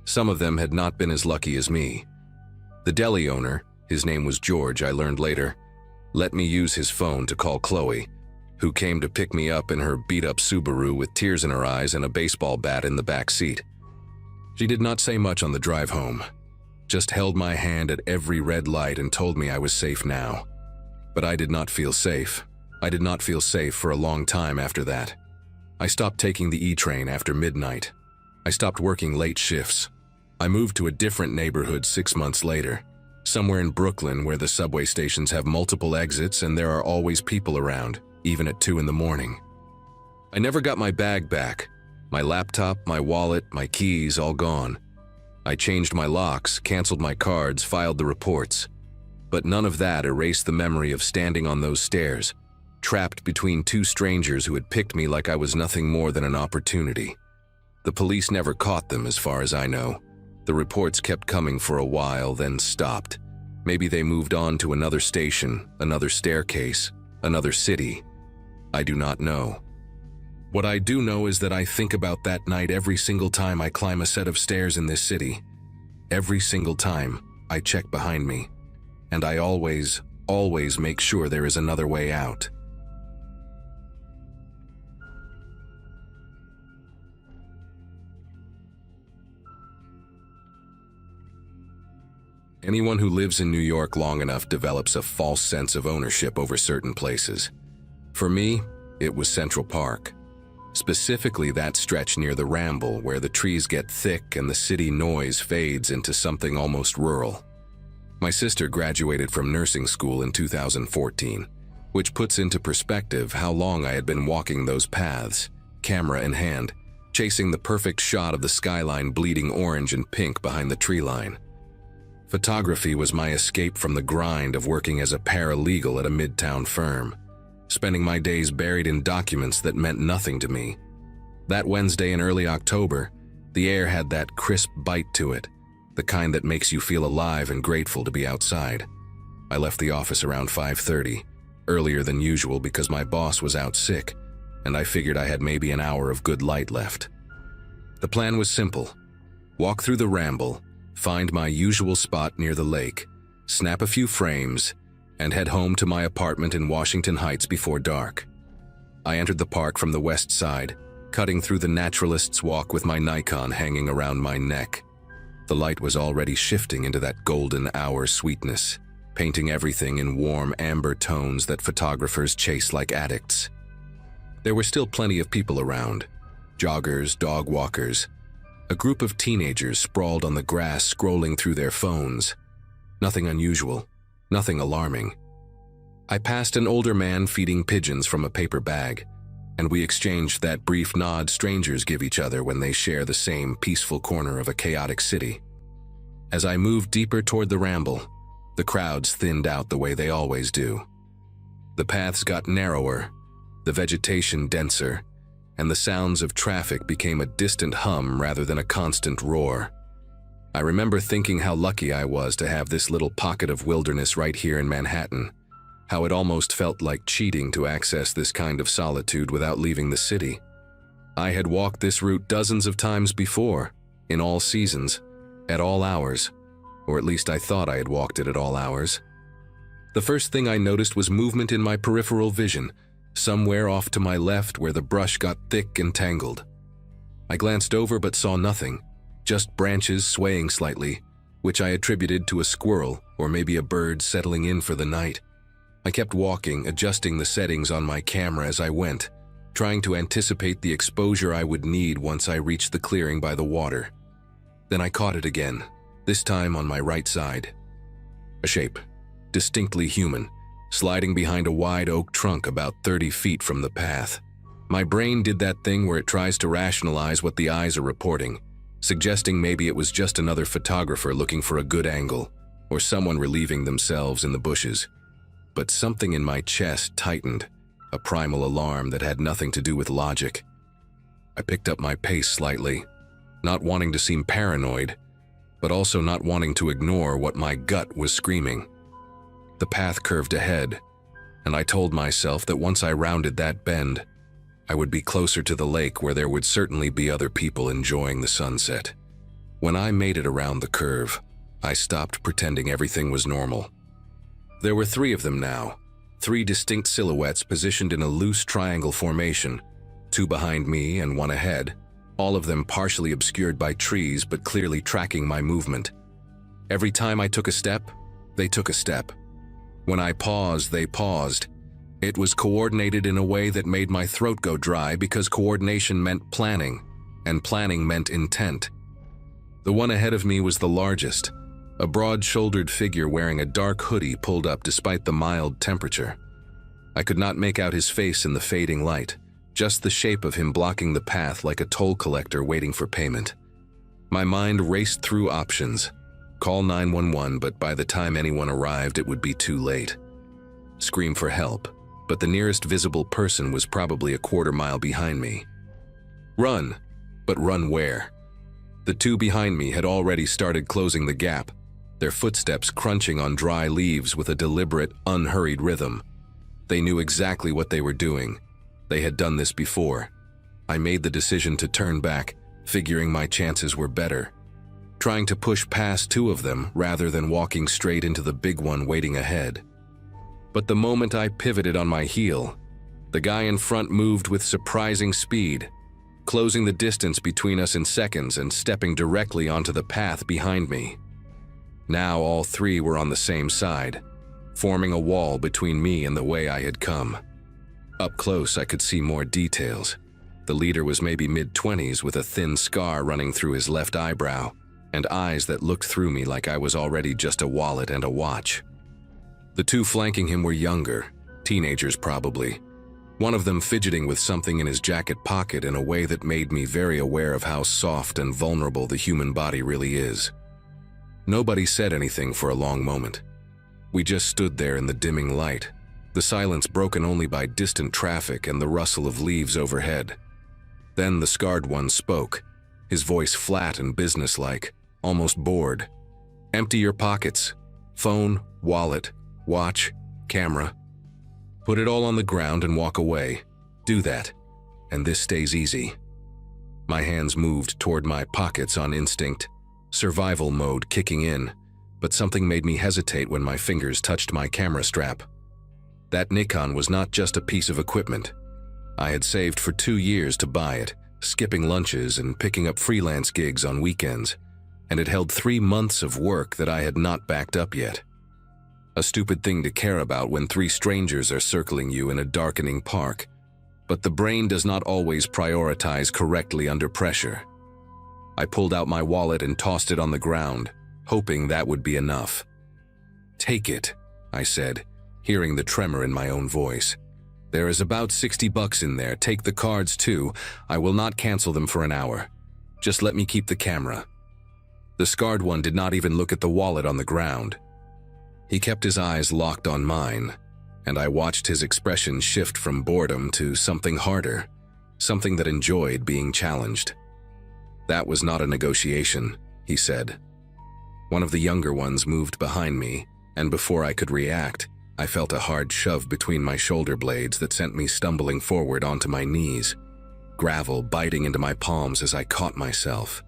Some of them had not been as lucky as me. The deli owner, his name was George, I learned later, let me use his phone to call Chloe, who came to pick me up in her beat-up Subaru with tears in her eyes and a baseball bat in the back seat. She did not say much on the drive home, just held my hand at every red light and told me I was safe now. But I did not feel safe. I did not feel safe for a long time after that. I stopped taking the E-train after midnight. I stopped working late shifts. I moved to a different neighborhood 6 months later, somewhere in Brooklyn where the subway stations have multiple exits and there are always people around, even at 2 in the morning. I never got my bag back. My laptop, my wallet, my keys, all gone. I changed my locks, canceled my cards, filed the reports. But none of that erased the memory of standing on those stairs, trapped between 2 strangers who had picked me like I was nothing more than an opportunity. The police never caught them, as far as I know. The reports kept coming for a while, then stopped. Maybe they moved on to another station, another staircase, another city. I do not know. What I do know is that I think about that night every single time I climb a set of stairs in this city. Every single time I check behind me. And I always make sure there is another way out. Anyone who lives in New York long enough develops a false sense of ownership over certain places. For me, it was Central Park. Specifically that stretch near the Ramble where the trees get thick and the city noise fades into something almost rural. My sister graduated from nursing school in 2014, which puts into perspective how long I had been walking those paths, camera in hand, chasing the perfect shot of the skyline bleeding orange and pink behind the tree line. Photography was my escape from the grind of working as a paralegal at a midtown firm, spending my days buried in documents that meant nothing to me. That Wednesday in early October, the air had that crisp bite to it, the kind that makes you feel alive and grateful to be outside. I left the office around 5:30, earlier than usual because my boss was out sick, and I figured I had maybe an hour of good light left. The plan was simple. Walk through the Ramble, find my usual spot near the lake, snap a few frames, and head home to my apartment in Washington Heights before dark. I entered the park from the west side, cutting through the naturalist's walk with my Nikon hanging around my neck. The light was already shifting into that golden hour sweetness, painting everything in warm amber tones that photographers chase like addicts. There were still plenty of people around, joggers, dog walkers, a group of teenagers sprawled on the grass scrolling through their phones. Nothing unusual, nothing alarming. I passed an older man feeding pigeons from a paper bag, and we exchanged that brief nod strangers give each other when they share the same peaceful corner of a chaotic city. As I moved deeper toward the ramble, the crowds thinned out the way they always do. The paths got narrower, the vegetation denser, and the sounds of traffic became a distant hum rather than a constant roar. I remember thinking how lucky I was to have this little pocket of wilderness right here in Manhattan, how it almost felt like cheating to access this kind of solitude without leaving the city. I had walked this route dozens of times before, in all seasons, at all hours, or at least I thought I had walked it at all hours. The first thing I noticed was movement in my peripheral vision, somewhere off to my left where the brush got thick and tangled. I glanced over but saw nothing, just branches swaying slightly, which I attributed to a squirrel or maybe a bird settling in for the night. I kept walking, adjusting the settings on my camera as I went, trying to anticipate the exposure I would need once I reached the clearing by the water. Then I caught it again, this time on my right side. A shape, distinctly human, sliding behind a wide oak trunk about 30 feet from the path. My brain did that thing where it tries to rationalize what the eyes are reporting, suggesting maybe it was just another photographer looking for a good angle, or someone relieving themselves in the bushes. But something in my chest tightened, a primal alarm that had nothing to do with logic. I picked up my pace slightly, not wanting to seem paranoid, but also not wanting to ignore what my gut was screaming. The path curved ahead, and I told myself that once I rounded that bend, I would be closer to the lake where there would certainly be other people enjoying the sunset. When I made it around the curve, I stopped pretending everything was normal. There were 3 of them now, 3 distinct silhouettes positioned in a loose triangle formation, 2 behind me and 1 ahead, all of them partially obscured by trees but clearly tracking my movement. Every time I took a step, they took a step. When I paused, they paused. It was coordinated in a way that made my throat go dry because coordination meant planning, and planning meant intent. The one ahead of me was the largest, a broad-shouldered figure wearing a dark hoodie pulled up despite the mild temperature. I could not make out his face in the fading light, just the shape of him blocking the path like a toll collector waiting for payment. My mind raced through options. Call 911, but by the time anyone arrived, it would be too late. Scream for help, but the nearest visible person was probably a quarter mile behind me. Run, but run where? The 2 behind me had already started closing the gap, their footsteps crunching on dry leaves with a deliberate, unhurried rhythm. They knew exactly what they were doing. They had done this before. I made the decision to turn back, figuring my chances were better, trying to push past 2 of them rather than walking straight into the big one waiting ahead. But the moment I pivoted on my heel, the guy in front moved with surprising speed, closing the distance between us in seconds and stepping directly onto the path behind me. Now all 3 were on the same side, forming a wall between me and the way I had come. Up close, I could see more details. The leader was maybe mid-20s with a thin scar running through his left eyebrow and eyes that looked through me like I was already just a wallet and a watch. The 2 flanking him were younger, teenagers probably, one of them fidgeting with something in his jacket pocket in a way that made me very aware of how soft and vulnerable the human body really is. Nobody said anything for a long moment. We just stood there in the dimming light, the silence broken only by distant traffic and the rustle of leaves overhead. Then the scarred one spoke, his voice flat and businesslike, almost bored. "Empty your pockets. Phone, wallet, watch, camera. Put it all on the ground and walk away. Do that, and this stays easy." My hands moved toward my pockets on instinct, survival mode kicking in, but something made me hesitate when my fingers touched my camera strap. That Nikon was not just a piece of equipment. I had saved for 2 years to buy it, skipping lunches and picking up freelance gigs on weekends, and it held 3 months of work that I had not backed up yet. A stupid thing to care about when 3 strangers are circling you in a darkening park, but the brain does not always prioritize correctly under pressure. I pulled out my wallet and tossed it on the ground, hoping that would be enough. "Take it," I said, hearing the tremor in my own voice. "There is about $60 in there. Take the cards too. I will not cancel them for an hour. Just let me keep the camera." The scarred one did not even look at the wallet on the ground. He kept his eyes locked on mine, and I watched his expression shift from boredom to something harder, something that enjoyed being challenged. "That was not a negotiation," he said. One of the younger ones moved behind me, and before I could react, I felt a hard shove between my shoulder blades that sent me stumbling forward onto my knees, gravel biting into my palms as I caught myself.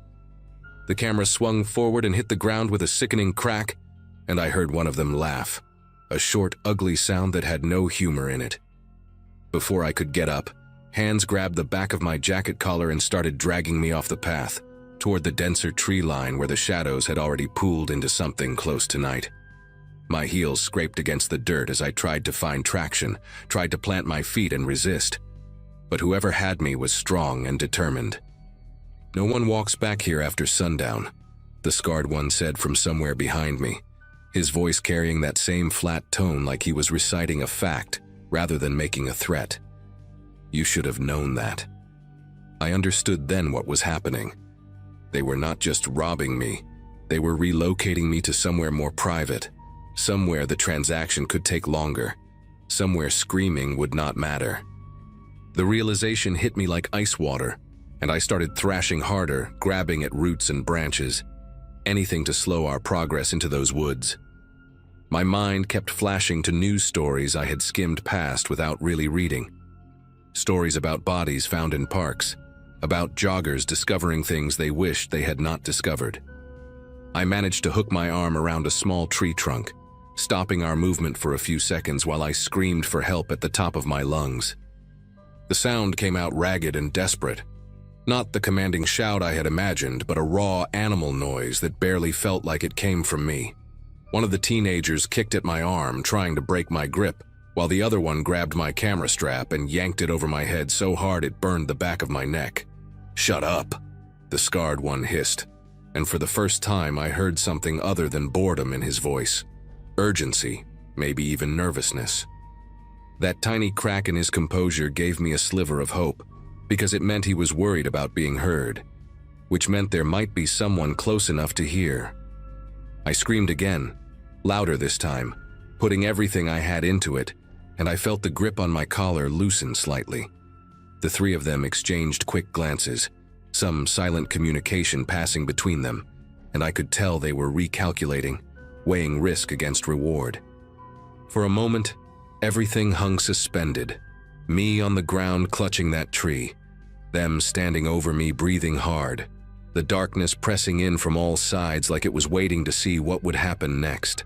The camera swung forward and hit the ground with a sickening crack, and I heard one of them laugh, a short, ugly sound that had no humor in it. Before I could get up, hands grabbed the back of my jacket collar and started dragging me off the path, toward the denser tree line where the shadows had already pooled into something close to night. My heels scraped against the dirt as I tried to find traction, tried to plant my feet and resist. But whoever had me was strong and determined. "No one walks back here after sundown," the scarred one said from somewhere behind me, his voice carrying that same flat tone like he was reciting a fact rather than making a threat. "You should have known that." I understood then what was happening. They were not just robbing me, they were relocating me to somewhere more private, somewhere the transaction could take longer, somewhere screaming would not matter. The realization hit me like ice water, and I started thrashing harder, grabbing at roots and branches, anything to slow our progress into those woods. My mind kept flashing to news stories I had skimmed past without really reading. Stories about bodies found in parks, about joggers discovering things they wished they had not discovered. I managed to hook my arm around a small tree trunk, stopping our movement for a few seconds while I screamed for help at the top of my lungs. The sound came out ragged and desperate. Not the commanding shout I had imagined, but a raw animal noise that barely felt like it came from me. One of the teenagers kicked at my arm, trying to break my grip, while the other one grabbed my camera strap and yanked it over my head so hard it burned the back of my neck. "Shut up," the scarred one hissed, and for the first time I heard something other than boredom in his voice. Urgency, maybe even nervousness. That tiny crack in his composure gave me a sliver of hope, because it meant he was worried about being heard, which meant there might be someone close enough to hear. I screamed again, louder this time, putting everything I had into it, and I felt the grip on my collar loosen slightly. The 3 of them exchanged quick glances, some silent communication passing between them, and I could tell they were recalculating, weighing risk against reward. For a moment, everything hung suspended, me on the ground clutching that tree, them standing over me breathing hard, the darkness pressing in from all sides like it was waiting to see what would happen next.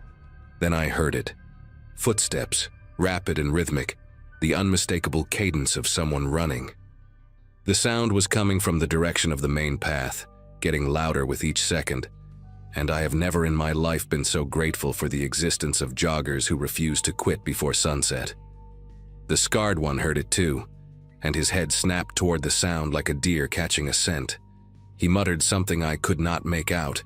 Then I heard it. Footsteps, rapid and rhythmic, the unmistakable cadence of someone running. The sound was coming from the direction of the main path, getting louder with each second, and I have never in my life been so grateful for the existence of joggers who refuse to quit before sunset. The scarred one heard it too, and his head snapped toward the sound like a deer catching a scent. He muttered something I could not make out,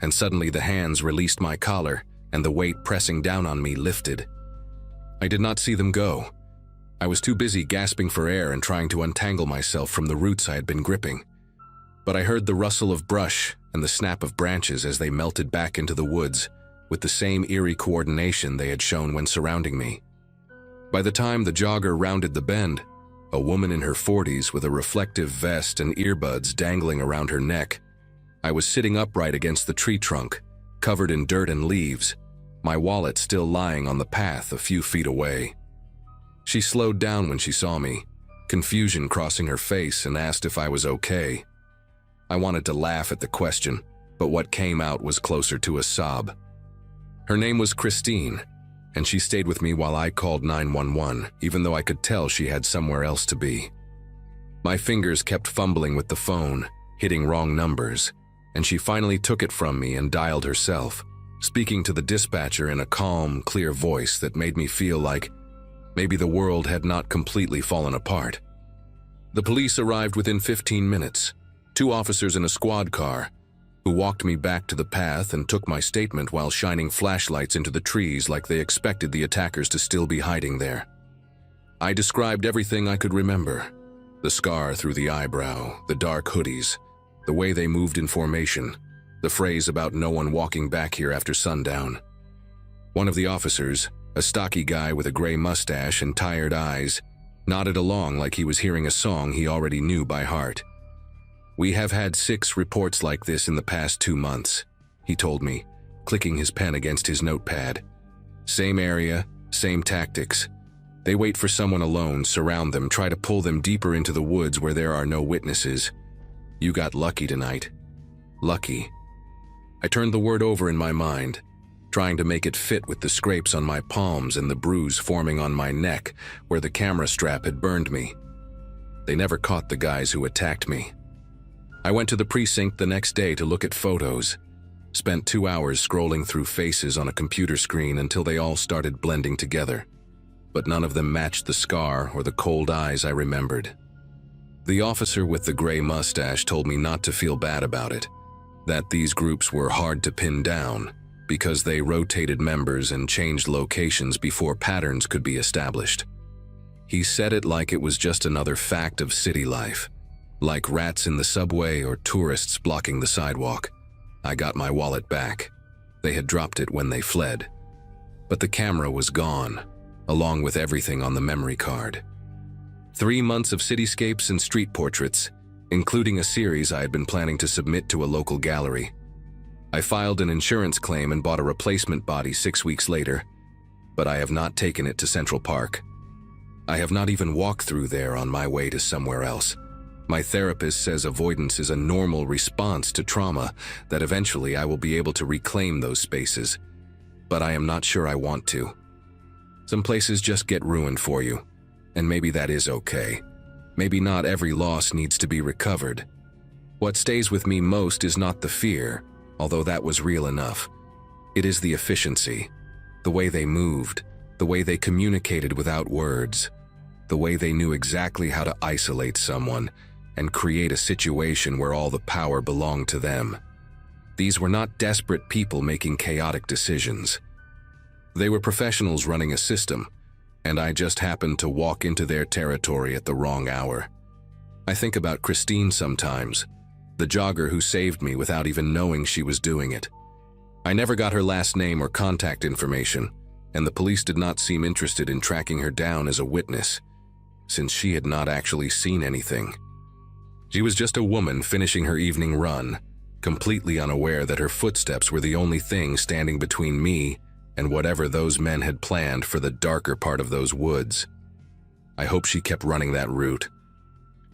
and suddenly the hands released my collar, and the weight pressing down on me lifted. I did not see them go. I was too busy gasping for air and trying to untangle myself from the roots I had been gripping. But I heard the rustle of brush and the snap of branches as they melted back into the woods, with the same eerie coordination they had shown when surrounding me. By the time the jogger rounded the bend, a woman in her 40s with a reflective vest and earbuds dangling around her neck, I was sitting upright against the tree trunk, covered in dirt and leaves, my wallet still lying on the path a few feet away. She slowed down when she saw me, confusion crossing her face, and asked if I was okay. I wanted to laugh at the question, but what came out was closer to a sob. Her name was Christine, and she stayed with me while I called 911, even though I could tell she had somewhere else to be. My fingers kept fumbling with the phone, hitting wrong numbers, and she finally took it from me and dialed herself, speaking to the dispatcher in a calm, clear voice that made me feel like maybe the world had not completely fallen apart. The police arrived within 15 minutes, 2 officers in a squad car, who walked me back to the path and took my statement while shining flashlights into the trees like they expected the attackers to still be hiding there. I described everything I could remember: the scar through the eyebrow, the dark hoodies, the way they moved in formation, the phrase about no one walking back here after sundown. One of the officers, a stocky guy with a gray mustache and tired eyes, nodded along like he was hearing a song he already knew by heart. "We have had 6 reports like this in the past 2 months, he told me, clicking his pen against his notepad. "Same area, same tactics. They wait for someone alone, surround them, try to pull them deeper into the woods where there are no witnesses. You got lucky tonight." Lucky. I turned the word over in my mind, trying to make it fit with the scrapes on my palms and the bruise forming on my neck where the camera strap had burned me. They never caught the guys who attacked me. I went to the precinct the next day to look at photos, spent 2 hours scrolling through faces on a computer screen until they all started blending together, but none of them matched the scar or the cold eyes I remembered. The officer with the gray mustache told me not to feel bad about it, that these groups were hard to pin down because they rotated members and changed locations before patterns could be established. He said it like it was just another fact of city life, like rats in the subway or tourists blocking the sidewalk. I got my wallet back. They had dropped it when they fled. But the camera was gone, along with everything on the memory card. 3 months of cityscapes and street portraits, including a series I had been planning to submit to a local gallery. I filed an insurance claim and bought a replacement body 6 weeks later, but I have not taken it to Central Park. I have not even walked through there on my way to somewhere else. My therapist says avoidance is a normal response to trauma, that eventually I will be able to reclaim those spaces, but I am not sure I want to. Some places just get ruined for you, and maybe that is okay. Maybe not every loss needs to be recovered. What stays with me most is not the fear, although that was real enough. It is the efficiency, the way they moved, the way they communicated without words, the way they knew exactly how to isolate someone and create a situation where all the power belonged to them. These were not desperate people making chaotic decisions. They were professionals running a system, and I just happened to walk into their territory at the wrong hour. I think about Christine sometimes, the jogger who saved me without even knowing she was doing it. I never got her last name or contact information, and the police did not seem interested in tracking her down as a witness, since she had not actually seen anything. She was just a woman finishing her evening run, completely unaware that her footsteps were the only thing standing between me and whatever those men had planned for the darker part of those woods. I hope she kept running that route.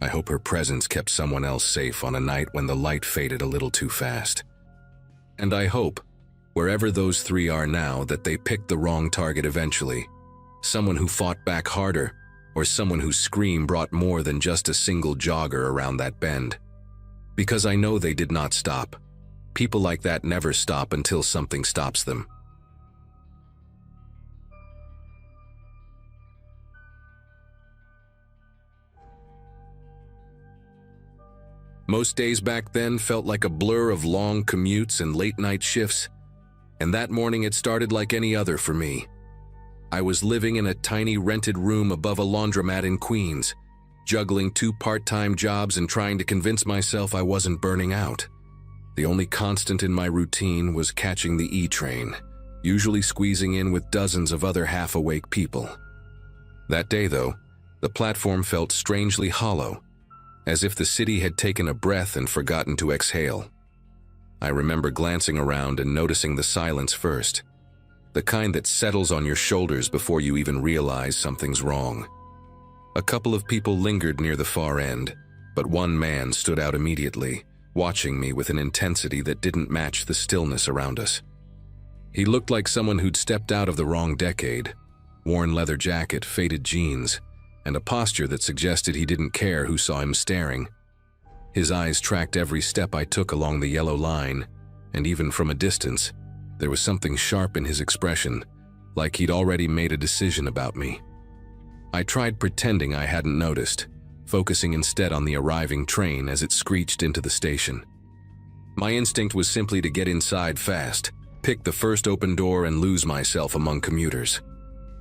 I hope her presence kept someone else safe on a night when the light faded a little too fast. And I hope, wherever those 3 are now, that they picked the wrong target eventually. Someone who fought back harder, or someone whose scream brought more than just a single jogger around that bend. Because I know they did not stop. People like that never stop until something stops them. Most days back then felt like a blur of long commutes and late-night shifts, and that morning it started like any other for me. I was living in a tiny rented room above a laundromat in Queens, juggling 2 part-time jobs and trying to convince myself I wasn't burning out. The only constant in my routine was catching the E train, usually squeezing in with dozens of other half-awake people. That day, though, the platform felt strangely hollow, as if the city had taken a breath and forgotten to exhale. I remember glancing around and noticing the silence first, the kind that settles on your shoulders before you even realize something's wrong. A couple of people lingered near the far end, but one man stood out immediately, watching me with an intensity that didn't match the stillness around us. He looked like someone who'd stepped out of the wrong decade, worn leather jacket, faded jeans, and a posture that suggested he didn't care who saw him staring. His eyes tracked every step I took along the yellow line, and even from a distance, there was something sharp in his expression, like he'd already made a decision about me. I tried pretending I hadn't noticed, focusing instead on the arriving train as it screeched into the station. My instinct was simply to get inside fast, pick the first open door and lose myself among commuters.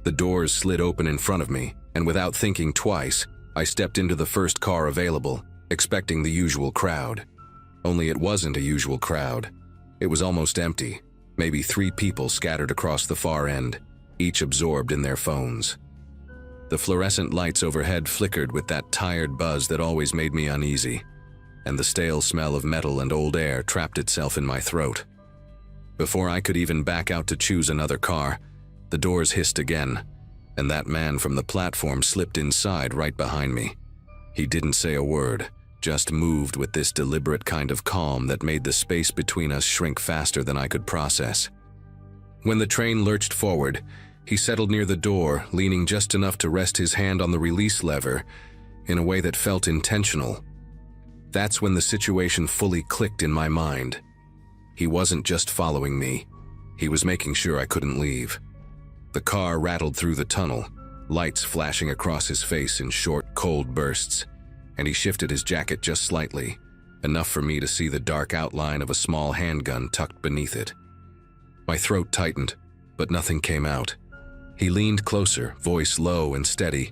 The doors slid open in front of me, and without thinking twice, I stepped into the first car available, expecting the usual crowd. Only it wasn't a usual crowd. It was almost empty, maybe 3 people scattered across the far end, each absorbed in their phones. The fluorescent lights overhead flickered with that tired buzz that always made me uneasy, and the stale smell of metal and old air trapped itself in my throat. Before I could even back out to choose another car, the doors hissed again, and that man from the platform slipped inside right behind me. He didn't say a word, just moved with this deliberate kind of calm that made the space between us shrink faster than I could process. When the train lurched forward, he settled near the door, leaning just enough to rest his hand on the release lever in a way that felt intentional. That's when the situation fully clicked in my mind. He wasn't just following me. He was making sure I couldn't leave. The car rattled through the tunnel, lights flashing across his face in short, cold bursts, and he shifted his jacket just slightly, enough for me to see the dark outline of a small handgun tucked beneath it. My throat tightened, but nothing came out. He leaned closer, voice low and steady,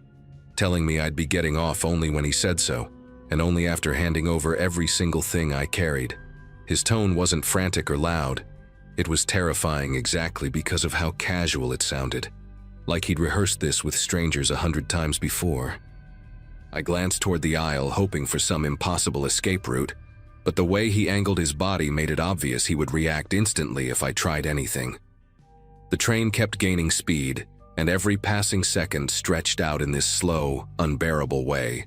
telling me I'd be getting off only when he said so, and only after handing over every single thing I carried. His tone wasn't frantic or loud. It was terrifying exactly because of how casual it sounded, like he'd rehearsed this with strangers 100 times before. I glanced toward the aisle, hoping for some impossible escape route, but the way he angled his body made it obvious he would react instantly if I tried anything. The train kept gaining speed, and every passing second stretched out in this slow, unbearable way.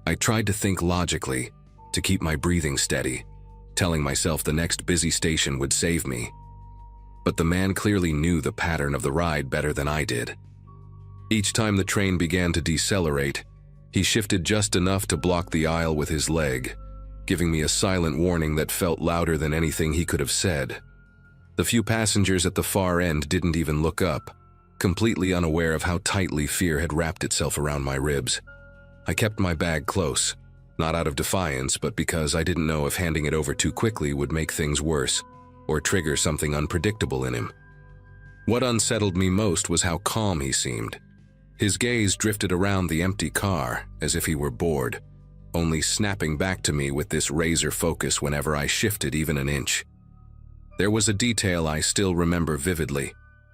I tried to think logically, to keep my breathing steady, telling myself the next busy station would save me. But the man clearly knew the pattern of the ride better than I did. Each time the train began to decelerate, he shifted just enough to block the aisle with his leg, giving me a silent warning that felt louder than anything he could have said. The few passengers at the far end didn't even look up, completely unaware of how tightly fear had wrapped itself around my ribs. I kept my bag close, not out of defiance, but because I didn't know if handing it over too quickly would make things worse or trigger something unpredictable in him. What unsettled me most was how calm he seemed. His gaze drifted around the empty car as if he were bored, only snapping back to me with this razor focus whenever I shifted even an inch. There was a detail I still remember vividly,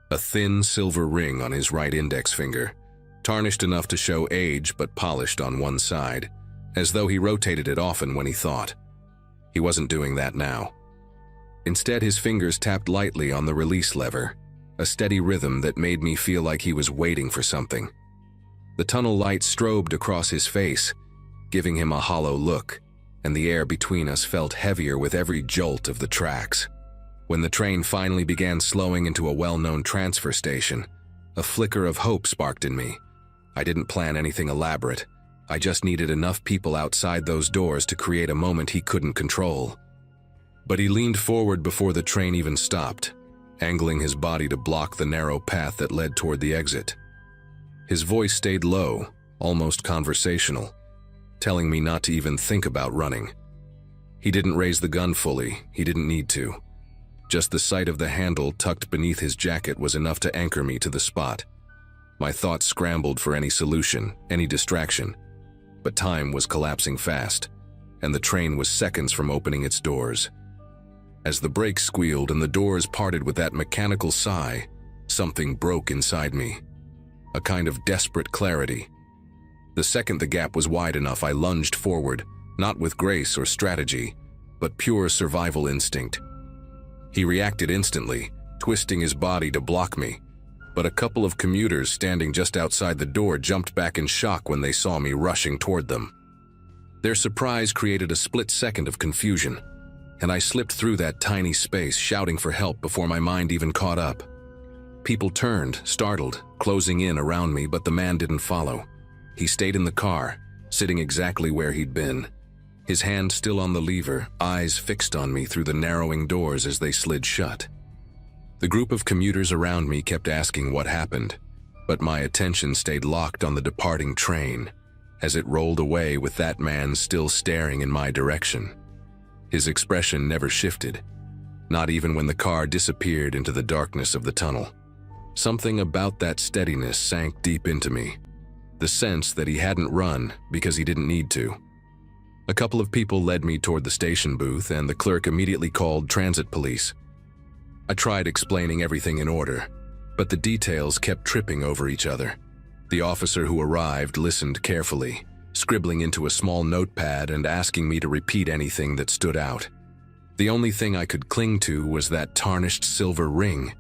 a thin silver ring on his right index finger, tarnished enough to show age but polished on one side, as though he rotated it often when he thought. He wasn't doing that now. Instead, his fingers tapped lightly on the release lever, a steady rhythm that made me feel like he was waiting for something. The tunnel light strobed across his face, giving him a hollow look, and the air between us felt heavier with every jolt of the tracks. When the train finally began slowing into a well-known transfer station, a flicker of hope sparked in me. I didn't plan anything elaborate. I just needed enough people outside those doors to create a moment he couldn't control. But he leaned forward before the train even stopped, angling his body to block the narrow path that led toward the exit. His voice stayed low, almost conversational, telling me not to even think about running. He didn't raise the gun fully, he didn't need to. Just the sight of the handle tucked beneath his jacket was enough to anchor me to the spot. My thoughts scrambled for any solution, any distraction. But time was collapsing fast, and the train was seconds from opening its doors. As the brakes squealed and the doors parted with that mechanical sigh, something broke inside me. A kind of desperate clarity. The second the gap was wide enough, I lunged forward, not with grace or strategy, but pure survival instinct. He reacted instantly, twisting his body to block me, but a couple of commuters standing just outside the door jumped back in shock when they saw me rushing toward them. Their surprise created a split second of confusion, and I slipped through that tiny space, shouting for help before my mind even caught up. People turned, startled, closing in around me, but the man didn't follow. He stayed in the car, sitting exactly where he'd been. His hand still on the lever, eyes fixed on me through the narrowing doors as they slid shut. The group of commuters around me kept asking what happened, but my attention stayed locked on the departing train as it rolled away with that man still staring in my direction. His expression never shifted, not even when the car disappeared into the darkness of the tunnel. Something about that steadiness sank deep into me, the sense that he hadn't run because he didn't need to. A couple of people led me toward the station booth, and the clerk immediately called transit police. I tried explaining everything in order, but the details kept tripping over each other. The officer who arrived listened carefully, scribbling into a small notepad and asking me to repeat anything that stood out. The only thing I could cling to was that tarnished silver ring,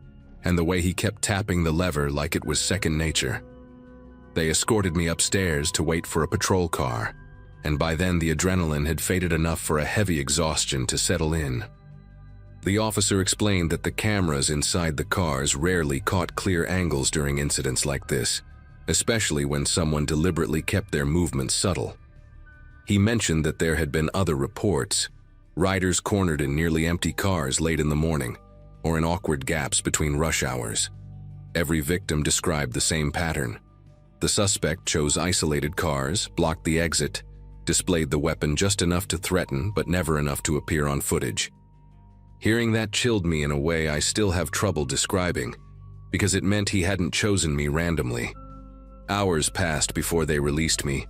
and the way he kept tapping the lever like it was second nature. They escorted me upstairs to wait for a patrol car, and by then the adrenaline had faded enough for a heavy exhaustion to settle in. The officer explained that the cameras inside the cars rarely caught clear angles during incidents like this, especially when someone deliberately kept their movements subtle. He mentioned that there had been other reports, riders cornered in nearly empty cars late in the morning, or in awkward gaps between rush hours. Every victim described the same pattern. The suspect chose isolated cars, blocked the exit, displayed the weapon just enough to threaten but never enough to appear on footage. Hearing that chilled me in a way I still have trouble describing, because it meant he hadn't chosen me randomly. Hours passed before they released me,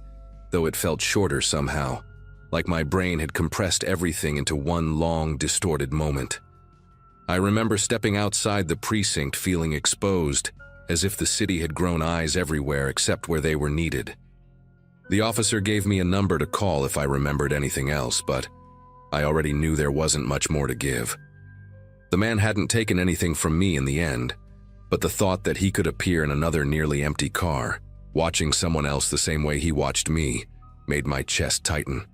though it felt shorter somehow, like my brain had compressed everything into one long, distorted moment. I remember stepping outside the precinct feeling exposed, as if the city had grown eyes everywhere except where they were needed. The officer gave me a number to call if I remembered anything else, but I already knew there wasn't much more to give. The man hadn't taken anything from me in the end, but the thought that he could appear in another nearly empty car, watching someone else the same way he watched me, made my chest tighten.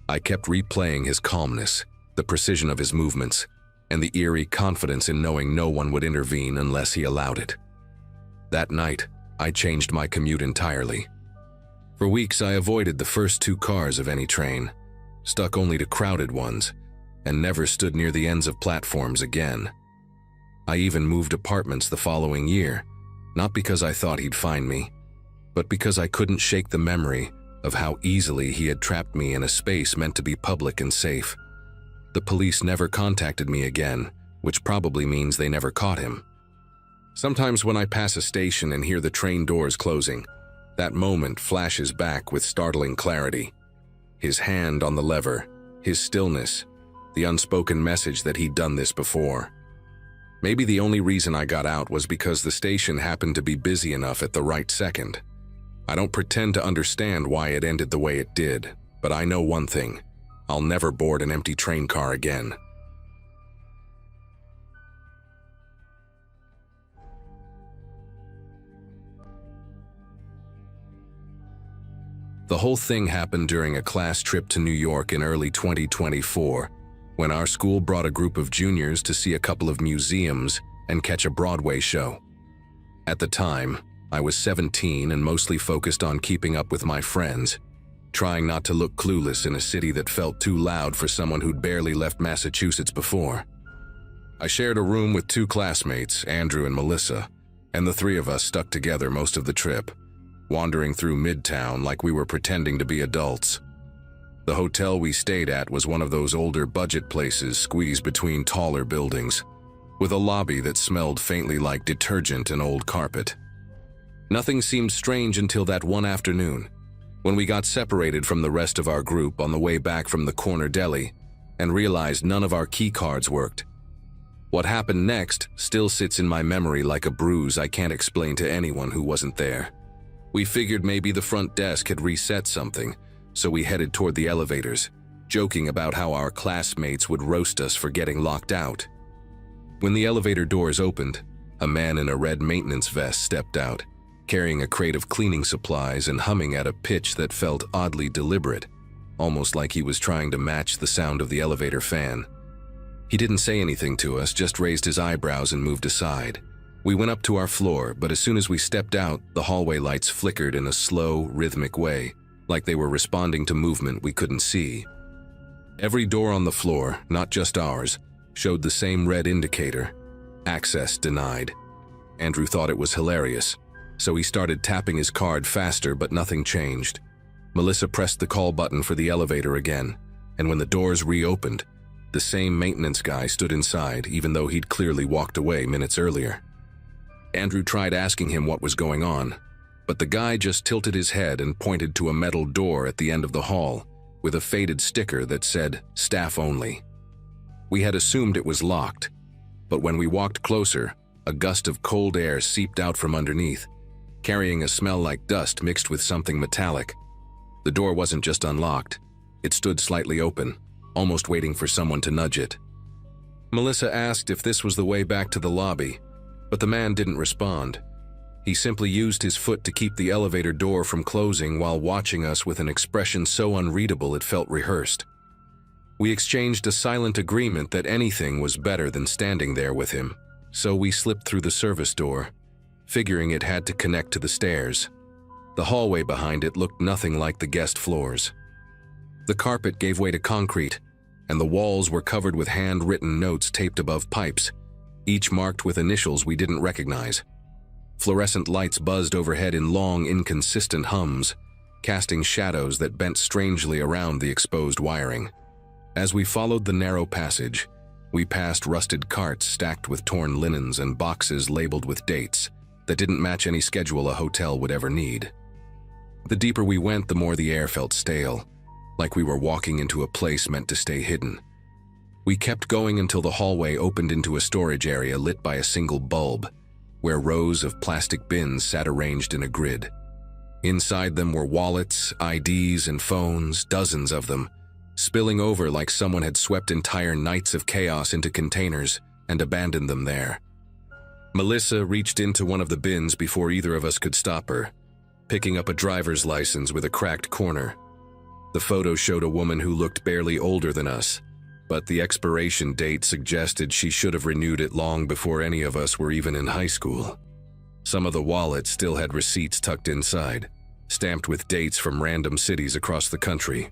I kept replaying his calmness, the precision of his movements, and the eerie confidence in knowing no one would intervene unless he allowed it. That night, I changed my commute entirely. For weeks, I avoided the first two cars of any train, stuck only to crowded ones, and never stood near the ends of platforms again. I even moved apartments the following year, not because I thought he'd find me, but because I couldn't shake the memory of how easily he had trapped me in a space meant to be public and safe. The police never contacted me again, which probably means they never caught him. Sometimes when I pass a station and hear the train doors closing, that moment flashes back with startling clarity. His hand on the lever, his stillness, the unspoken message that he'd done this before. Maybe the only reason I got out was because the station happened to be busy enough at the right second. I don't pretend to understand why it ended the way it did, but I know one thing: I'll never board an empty train car again. The whole thing happened during a class trip to New York in early 2024, when our school brought a group of juniors to see a couple of museums and catch a Broadway show. At the time, I was 17 and mostly focused on keeping up with my friends, trying not to look clueless in a city that felt too loud for someone who'd barely left Massachusetts before. I shared a room with two classmates, Andrew and Melissa, and the three of us stuck together most of the trip, wandering through Midtown like we were pretending to be adults. The hotel we stayed at was one of those older budget places squeezed between taller buildings, with a lobby that smelled faintly like detergent and old carpet. Nothing seemed strange until that one afternoon, when we got separated from the rest of our group on the way back from the corner deli and realized none of our key cards worked. What happened next still sits in my memory like a bruise I can't explain to anyone who wasn't there. We figured maybe the front desk had reset something, so we headed toward the elevators, joking about how our classmates would roast us for getting locked out. When the elevator doors opened, a man in a red maintenance vest stepped out, carrying a crate of cleaning supplies and humming at a pitch that felt oddly deliberate, almost like he was trying to match the sound of the elevator fan. He didn't say anything to us, just raised his eyebrows and moved aside, We went up to our floor, but as soon as we stepped out, the hallway lights flickered in a slow, rhythmic way, like they were responding to movement we couldn't see. Every door on the floor, not just ours, showed the same red indicator: access denied. Andrew thought it was hilarious, so he started tapping his card faster, but nothing changed. Melissa pressed the call button for the elevator again, and when the doors reopened, the same maintenance guy stood inside, even though he'd clearly walked away minutes earlier. Andrew tried asking him what was going on, but the guy just tilted his head and pointed to a metal door at the end of the hall with a faded sticker that said, "Staff only." We had assumed it was locked, but when we walked closer, a gust of cold air seeped out from underneath, carrying a smell like dust mixed with something metallic. The door wasn't just unlocked, it stood slightly open, almost waiting for someone to nudge it. Melissa asked if this was the way back to the lobby, but the man didn't respond. He simply used his foot to keep the elevator door from closing while watching us with an expression so unreadable it felt rehearsed. We exchanged a silent agreement that anything was better than standing there with him, so we slipped through the service door, figuring it had to connect to the stairs. The hallway behind it looked nothing like the guest floors. The carpet gave way to concrete, and the walls were covered with handwritten notes taped above pipes, each marked with initials we didn't recognize. Fluorescent lights buzzed overhead in long, inconsistent hums, casting shadows that bent strangely around the exposed wiring. As we followed the narrow passage, we passed rusted carts stacked with torn linens and boxes labeled with dates that didn't match any schedule a hotel would ever need. The deeper we went, the more the air felt stale, like we were walking into a place meant to stay hidden. We kept going until the hallway opened into a storage area lit by a single bulb, where rows of plastic bins sat arranged in a grid. Inside them were wallets, IDs, and phones, dozens of them, spilling over like someone had swept entire nights of chaos into containers and abandoned them there. Melissa reached into one of the bins before either of us could stop her, picking up a driver's license with a cracked corner. The photo showed a woman who looked barely older than us, but the expiration date suggested she should have renewed it long before any of us were even in high school. Some of the wallets still had receipts tucked inside, stamped with dates from random cities across the country.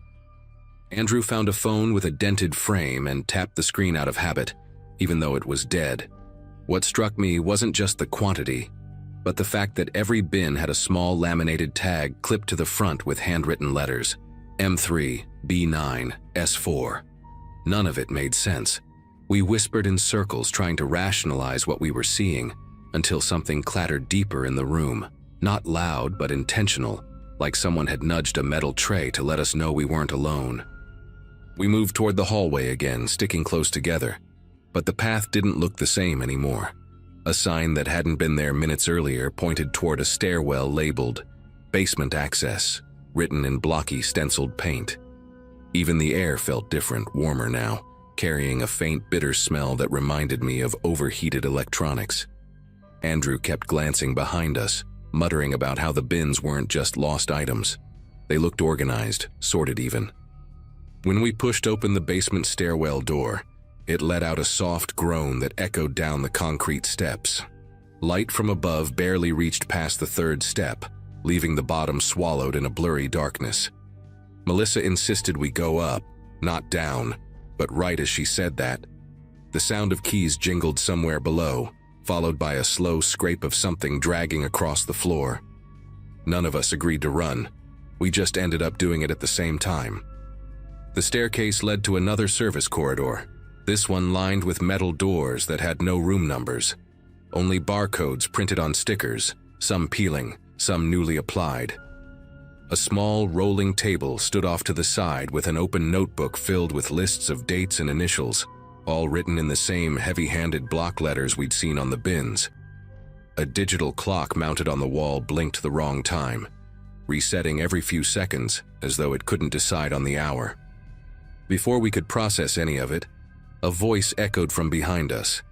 Andrew found a phone with a dented frame and tapped the screen out of habit, even though it was dead. What struck me wasn't just the quantity, but the fact that every bin had a small laminated tag clipped to the front with handwritten letters: M3, B9, S4. None of it made sense. We whispered in circles trying to rationalize what we were seeing, until something clattered deeper in the room. Not loud, but intentional, like someone had nudged a metal tray to let us know we weren't alone. We moved toward the hallway again, sticking close together, but the path didn't look the same anymore. A sign that hadn't been there minutes earlier pointed toward a stairwell labeled "Basement Access," written in blocky stenciled paint. Even the air felt different, warmer now, carrying a faint bitter smell that reminded me of overheated electronics. Andrew kept glancing behind us, muttering about how the bins weren't just lost items. They looked organized, sorted even. When we pushed open the basement stairwell door, it let out a soft groan that echoed down the concrete steps. Light from above barely reached past the third step, leaving the bottom swallowed in a blurry darkness. Melissa insisted we go up, not down, but right as she said that, the sound of keys jingled somewhere below, followed by a slow scrape of something dragging across the floor. None of us agreed to run. We just ended up doing it at the same time. The staircase led to another service corridor, this one lined with metal doors that had no room numbers, only barcodes printed on stickers, some peeling, some newly applied. A small rolling table stood off to the side with an open notebook filled with lists of dates and initials, all written in the same heavy-handed block letters we'd seen on the bins. A digital clock mounted on the wall blinked the wrong time, resetting every few seconds as though it couldn't decide on the hour. Before we could process any of it, a voice echoed from behind us,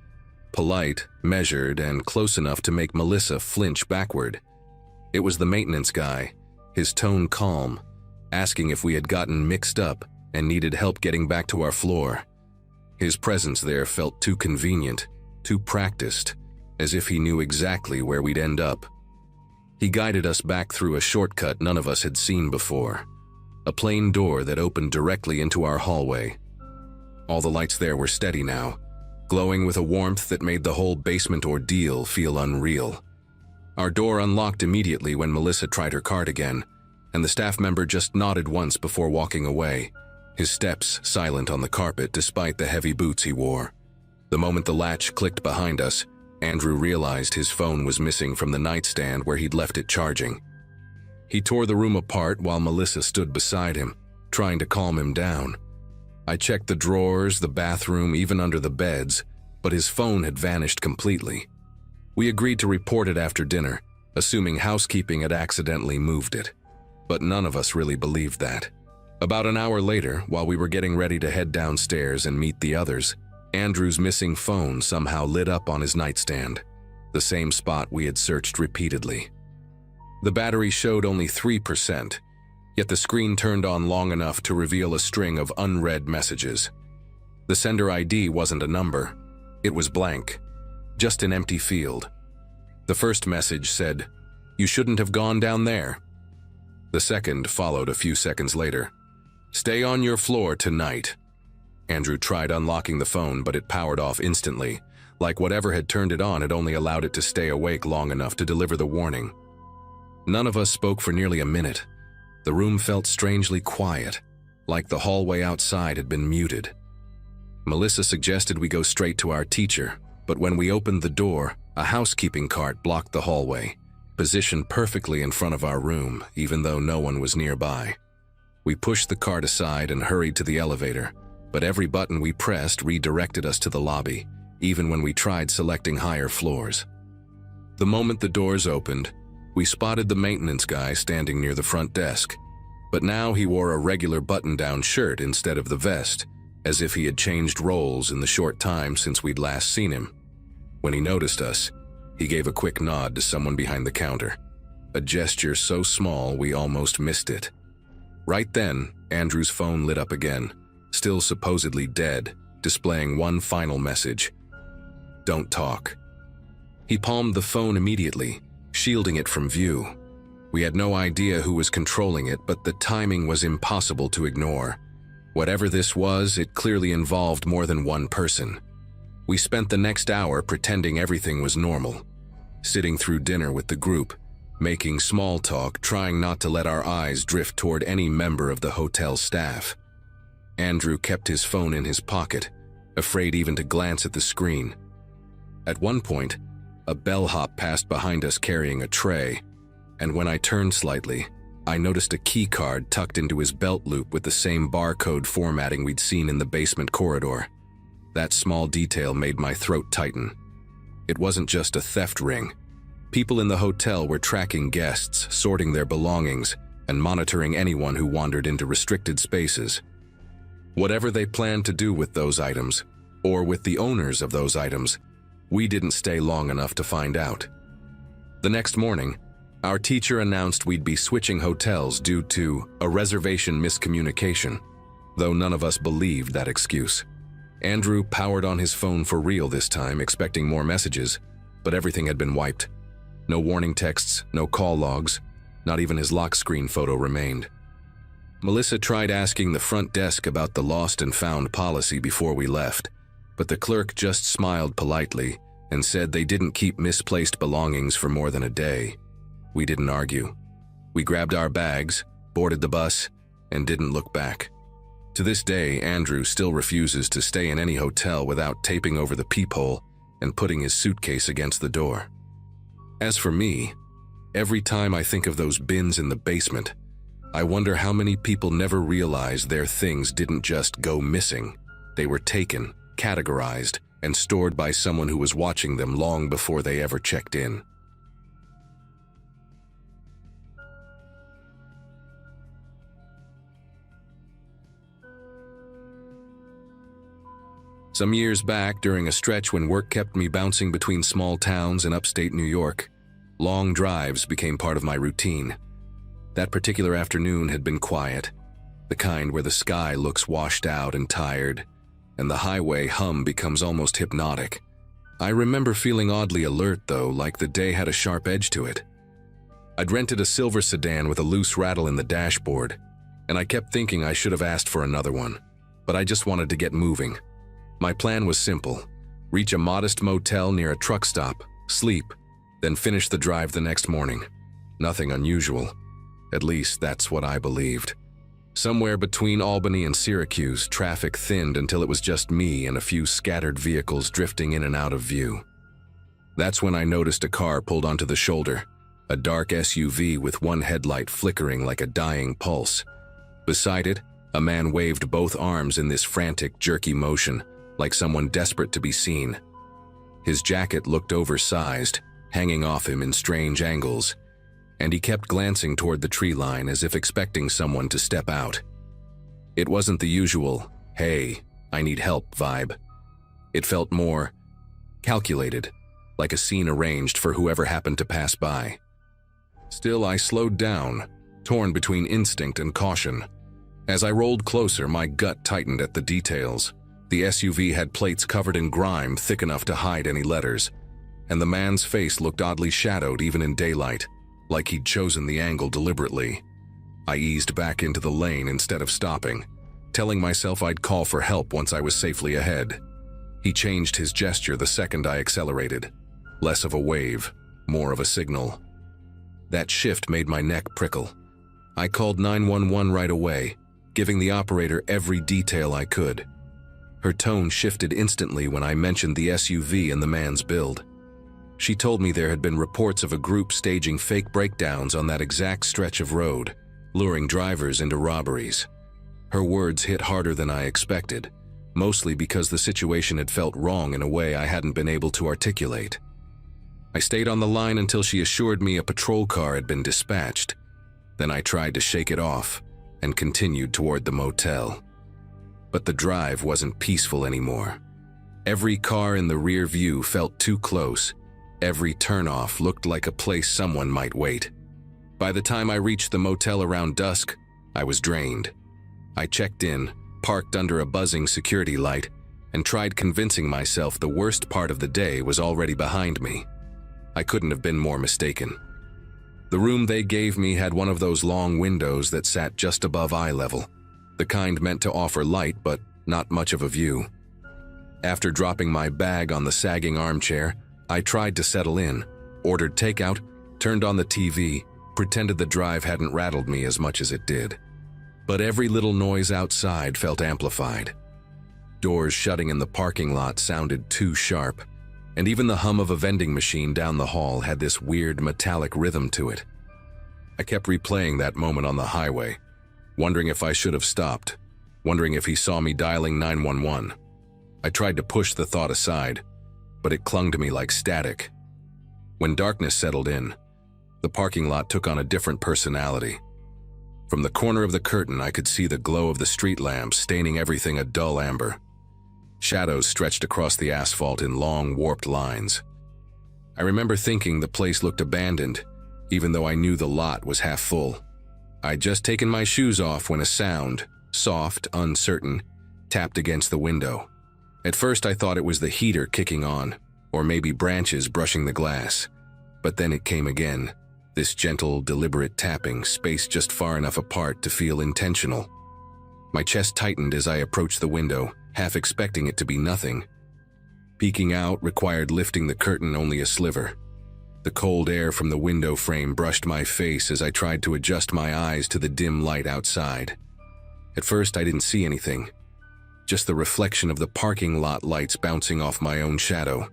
polite, measured, and close enough to make Melissa flinch backward. It was the maintenance guy, his tone calm, asking if we had gotten mixed up and needed help getting back to our floor. His presence there felt too convenient, too practiced, as if he knew exactly where we'd end up. He guided us back through a shortcut none of us had seen before, a plain door that opened directly into our hallway. All the lights there were steady now, glowing with a warmth that made the whole basement ordeal feel unreal. Our door unlocked immediately when Melissa tried her card again, and the staff member just nodded once before walking away, his steps silent on the carpet despite the heavy boots he wore. The moment the latch clicked behind us, Andrew realized his phone was missing from the nightstand where he'd left it charging. He tore the room apart while Melissa stood beside him, trying to calm him down. I checked the drawers, the bathroom, even under the beds, but his phone had vanished completely. We agreed to report it after dinner, assuming housekeeping had accidentally moved it. But none of us really believed that. About an hour later, while we were getting ready to head downstairs and meet the others, Andrew's missing phone somehow lit up on his nightstand, the same spot we had searched repeatedly. The battery showed only 3%, yet the screen turned on long enough to reveal a string of unread messages. The sender ID wasn't a number, it was blank, just an empty field. The first message said, "You shouldn't have gone down there." The second followed a few seconds later. "Stay on your floor tonight." Andrew tried unlocking the phone, but it powered off instantly, like whatever had turned it on had only allowed it to stay awake long enough to deliver the warning. None of us spoke for nearly a minute. The room felt strangely quiet, like the hallway outside had been muted. Melissa suggested we go straight to our teacher, but when we opened the door, a housekeeping cart blocked the hallway, positioned perfectly in front of our room, even though no one was nearby. We pushed the cart aside and hurried to the elevator, but every button we pressed redirected us to the lobby, even when we tried selecting higher floors. The moment the doors opened, we spotted the maintenance guy standing near the front desk, but now he wore a regular button-down shirt instead of the vest, as if he had changed roles in the short time since we'd last seen him. When he noticed us, he gave a quick nod to someone behind the counter, a gesture so small we almost missed it. Right then, Andrew's phone lit up again, still supposedly dead, displaying one final message: "Don't talk." He palmed the phone immediately, shielding it from view. We had no idea who was controlling it, but the timing was impossible to ignore. Whatever this was, it clearly involved more than one person. We spent the next hour pretending everything was normal, sitting through dinner with the group, making small talk, trying not to let our eyes drift toward any member of the hotel staff. Andrew kept his phone in his pocket, afraid even to glance at the screen. At one point, a bellhop passed behind us carrying a tray, and when I turned slightly, I noticed a key card tucked into his belt loop with the same barcode formatting we'd seen in the basement corridor. That small detail made my throat tighten. It wasn't just a theft ring. People in the hotel were tracking guests, sorting their belongings, and monitoring anyone who wandered into restricted spaces. Whatever they planned to do with those items, or with the owners of those items, we didn't stay long enough to find out. The next morning, our teacher announced we'd be switching hotels due to a reservation miscommunication, though none of us believed that excuse. Andrew powered on his phone for real this time, expecting more messages, but everything had been wiped. No warning texts, no call logs, not even his lock screen photo remained. Melissa tried asking the front desk about the lost and found policy before we left, but the clerk just smiled politely and said they didn't keep misplaced belongings for more than a day. We didn't argue. We grabbed our bags, boarded the bus, and didn't look back. To this day, Andrew still refuses to stay in any hotel without taping over the peephole and putting his suitcase against the door. As for me, every time I think of those bins in the basement, I wonder how many people never realized their things didn't just go missing. They were taken, categorized, and stored by someone who was watching them long before they ever checked in. Some years back, during a stretch when work kept me bouncing between small towns in upstate New York, long drives became part of my routine. That particular afternoon had been quiet, the kind where the sky looks washed out and tired, and the highway hum becomes almost hypnotic. I remember feeling oddly alert though, like the day had a sharp edge to it. I'd rented a silver sedan with a loose rattle in the dashboard, and I kept thinking I should have asked for another one, but I just wanted to get moving. My plan was simple: reach a modest motel near a truck stop, sleep, then finish the drive the next morning. Nothing unusual. At least that's what I believed. Somewhere between Albany and Syracuse, traffic thinned until it was just me and a few scattered vehicles drifting in and out of view. That's when I noticed a car pulled onto the shoulder, a dark SUV with one headlight flickering like a dying pulse. Beside it, a man waved both arms in this frantic, jerky motion, like someone desperate to be seen. His jacket looked oversized, hanging off him in strange angles, and he kept glancing toward the tree line as if expecting someone to step out. It wasn't the usual, "Hey, I need help" vibe. It felt more calculated, like a scene arranged for whoever happened to pass by. Still, I slowed down, torn between instinct and caution. As I rolled closer, my gut tightened at the details. The SUV had plates covered in grime thick enough to hide any letters, and the man's face looked oddly shadowed even in daylight, like he'd chosen the angle deliberately. I eased back into the lane instead of stopping, telling myself I'd call for help once I was safely ahead. He changed his gesture the second I accelerated. Less of a wave, more of a signal. That shift made my neck prickle. I called 911 right away, giving the operator every detail I could. Her tone shifted instantly when I mentioned the SUV and the man's build. She told me there had been reports of a group staging fake breakdowns on that exact stretch of road, luring drivers into robberies. Her words hit harder than I expected, mostly because the situation had felt wrong in a way I hadn't been able to articulate. I stayed on the line until she assured me a patrol car had been dispatched. Then I tried to shake it off and continued toward the motel. But the drive wasn't peaceful anymore. Every car in the rear view felt too close. Every turnoff looked like a place someone might wait. By the time I reached the motel around dusk, I was drained. I checked in, parked under a buzzing security light, and tried convincing myself the worst part of the day was already behind me. I couldn't have been more mistaken. The room they gave me had one of those long windows that sat just above eye level, the kind meant to offer light but not much of a view. After dropping my bag on the sagging armchair, I tried to settle in, ordered takeout, turned on the TV, pretended the drive hadn't rattled me as much as it did. But every little noise outside felt amplified. Doors shutting in the parking lot sounded too sharp, and even the hum of a vending machine down the hall had this weird metallic rhythm to it. I kept replaying that moment on the highway, wondering if I should have stopped, wondering if he saw me dialing 911. I tried to push the thought aside, but it clung to me like static. When darkness settled in, the parking lot took on a different personality. From the corner of the curtain, I could see the glow of the street lamps staining everything a dull amber. Shadows stretched across the asphalt in long, warped lines. I remember thinking the place looked abandoned, even though I knew the lot was half full. I'd just taken my shoes off when a sound, soft, uncertain, tapped against the window. At first I thought it was the heater kicking on, or maybe branches brushing the glass. But then it came again, this gentle, deliberate tapping, spaced just far enough apart to feel intentional. My chest tightened as I approached the window, half expecting it to be nothing. Peeking out required lifting the curtain only a sliver. The cold air from the window frame brushed my face as I tried to adjust my eyes to the dim light outside. At first I didn't see anything. Just the reflection of the parking lot lights bouncing off my own shadow.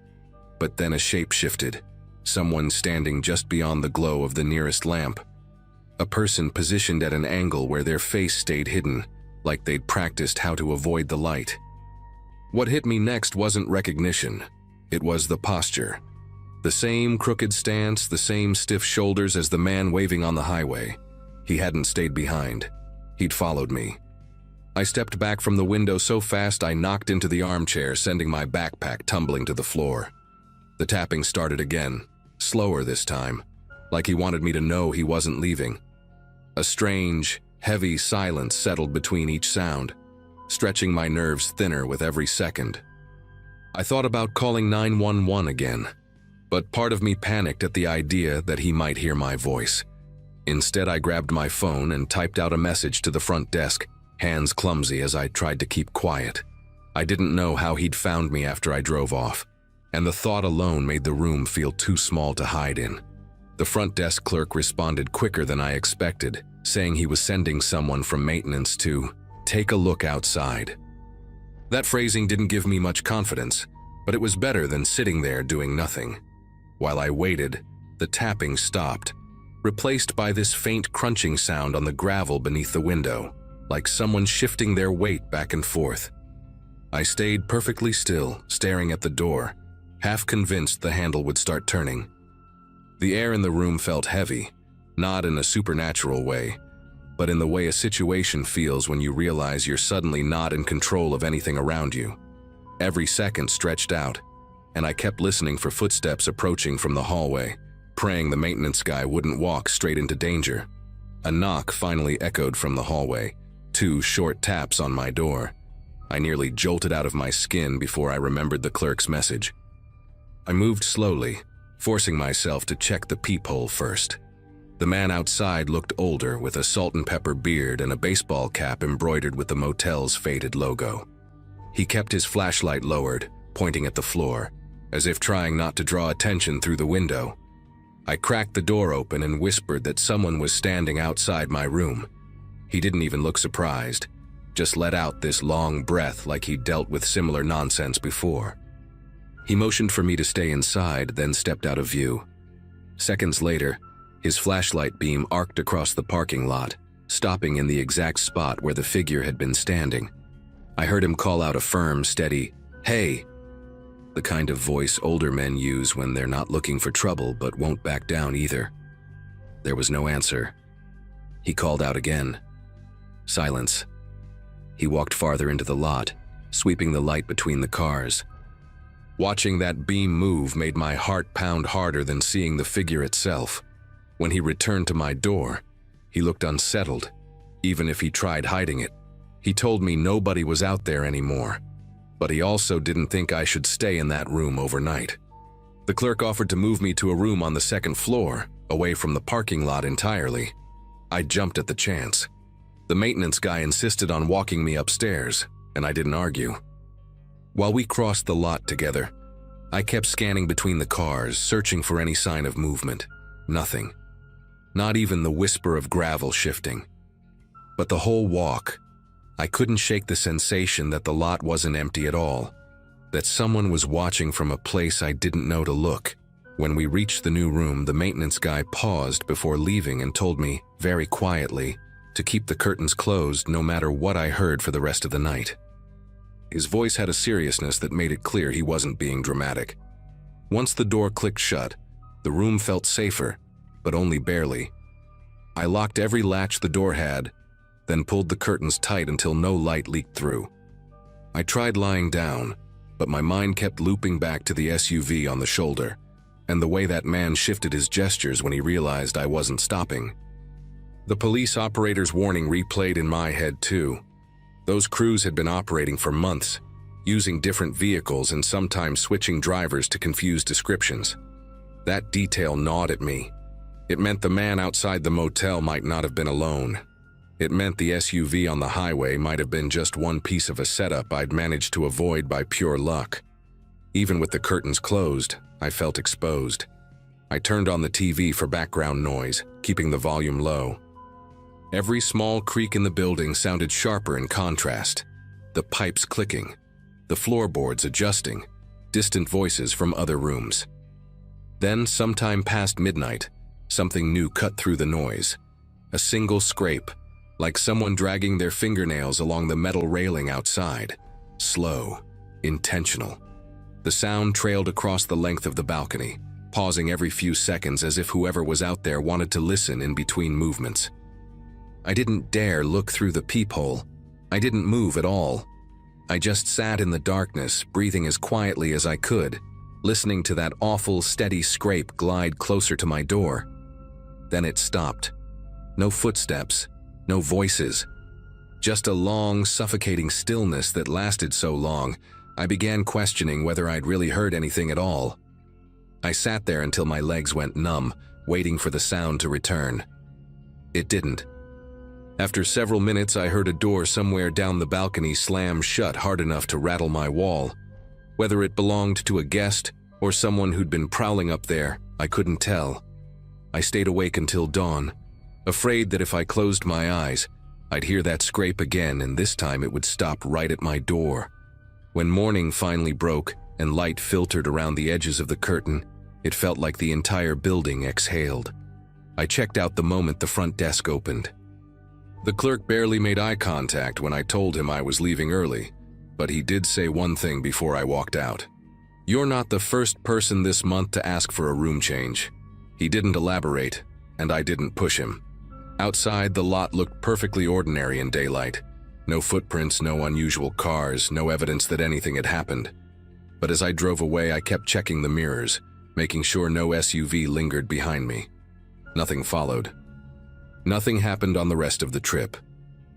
But then a shape shifted, someone standing just beyond the glow of the nearest lamp. A person positioned at an angle where their face stayed hidden, like they'd practiced how to avoid the light. What hit me next wasn't recognition, it was the posture. The same crooked stance, the same stiff shoulders as the man waving on the highway. He hadn't stayed behind. He'd followed me. I stepped back from the window so fast I knocked into the armchair, sending my backpack tumbling to the floor. The tapping started again, slower this time, like he wanted me to know he wasn't leaving. A strange, heavy silence settled between each sound, stretching my nerves thinner with every second. I thought about calling 911 again, but part of me panicked at the idea that he might hear my voice. Instead, I grabbed my phone and typed out a message to the front desk, hands clumsy as I tried to keep quiet. I didn't know how he'd found me after I drove off, and the thought alone made the room feel too small to hide in. The front desk clerk responded quicker than I expected, saying he was sending someone from maintenance to take a look outside. That phrasing didn't give me much confidence, but it was better than sitting there doing nothing. While I waited, the tapping stopped, replaced by this faint crunching sound on the gravel beneath the window, like someone shifting their weight back and forth. I stayed perfectly still, staring at the door, half convinced the handle would start turning. The air in the room felt heavy, not in a supernatural way, but in the way a situation feels when you realize you're suddenly not in control of anything around you. Every second stretched out, and I kept listening for footsteps approaching from the hallway, praying the maintenance guy wouldn't walk straight into danger. A knock finally echoed from the hallway, 2 short taps on my door. I nearly jolted out of my skin before I remembered the clerk's message. I moved slowly, forcing myself to check the peephole first. The man outside looked older, with a salt and pepper beard and a baseball cap embroidered with the motel's faded logo. He kept his flashlight lowered, pointing at the floor, as if trying not to draw attention through the window. I cracked the door open and whispered that someone was standing outside my room. He didn't even look surprised, just let out this long breath like he'd dealt with similar nonsense before. He motioned for me to stay inside, then stepped out of view. Seconds later, his flashlight beam arced across the parking lot, stopping in the exact spot where the figure had been standing. I heard him call out a firm, steady, "Hey!" the kind of voice older men use when they're not looking for trouble but won't back down either. There was no answer. He called out again. Silence. He walked farther into the lot, sweeping the light between the cars. Watching that beam move made my heart pound harder than seeing the figure itself. When he returned to my door, he looked unsettled, even if he tried hiding it. He told me nobody was out there anymore, but he also didn't think I should stay in that room overnight. The clerk offered to move me to a room on the 2nd floor, away from the parking lot entirely. I jumped at the chance. The maintenance guy insisted on walking me upstairs, and I didn't argue. While we crossed the lot together, I kept scanning between the cars, searching for any sign of movement. Nothing. Not even the whisper of gravel shifting. But the whole walk, I couldn't shake the sensation that the lot wasn't empty at all, that someone was watching from a place I didn't know to look. When we reached the new room, the maintenance guy paused before leaving and told me, very quietly, to keep the curtains closed no matter what I heard for the rest of the night. His voice had a seriousness that made it clear he wasn't being dramatic. Once the door clicked shut, the room felt safer, but only barely. I locked every latch the door had, then pulled the curtains tight until no light leaked through. I tried lying down, but my mind kept looping back to the SUV on the shoulder, and the way that man shifted his gestures when he realized I wasn't stopping. The police operator's warning replayed in my head too. Those crews had been operating for months, using different vehicles and sometimes switching drivers to confuse descriptions. That detail gnawed at me. It meant the man outside the motel might not have been alone. It meant the SUV on the highway might have been just one piece of a setup I'd managed to avoid by pure luck. Even with the curtains closed, I felt exposed. I turned on the TV for background noise, keeping the volume low. Every small creak in the building sounded sharper in contrast. The pipes clicking, the floorboards adjusting, distant voices from other rooms. Then, sometime past midnight, something new cut through the noise. A single scrape, like someone dragging their fingernails along the metal railing outside. Slow, intentional. The sound trailed across the length of the balcony, pausing every few seconds as if whoever was out there wanted to listen in between movements. I didn't dare look through the peephole. I didn't move at all. I just sat in the darkness, breathing as quietly as I could, listening to that awful, steady scrape glide closer to my door. Then it stopped. No footsteps, no voices. Just a long, suffocating stillness that lasted so long, I began questioning whether I'd really heard anything at all. I sat there until my legs went numb, waiting for the sound to return. It didn't. After several minutes, I heard a door somewhere down the balcony slam shut hard enough to rattle my wall. Whether it belonged to a guest or someone who'd been prowling up there, I couldn't tell. I stayed awake until dawn, afraid that if I closed my eyes, I'd hear that scrape again, and this time it would stop right at my door. When morning finally broke and light filtered around the edges of the curtain, it felt like the entire building exhaled. I checked out the moment the front desk opened. The clerk barely made eye contact when I told him I was leaving early, but he did say one thing before I walked out. "You're not the first person this month to ask for a room change." He didn't elaborate, and I didn't push him. Outside, the lot looked perfectly ordinary in daylight. No footprints, no unusual cars, no evidence that anything had happened. But as I drove away, I kept checking the mirrors, making sure no SUV lingered behind me. Nothing followed. Nothing happened on the rest of the trip.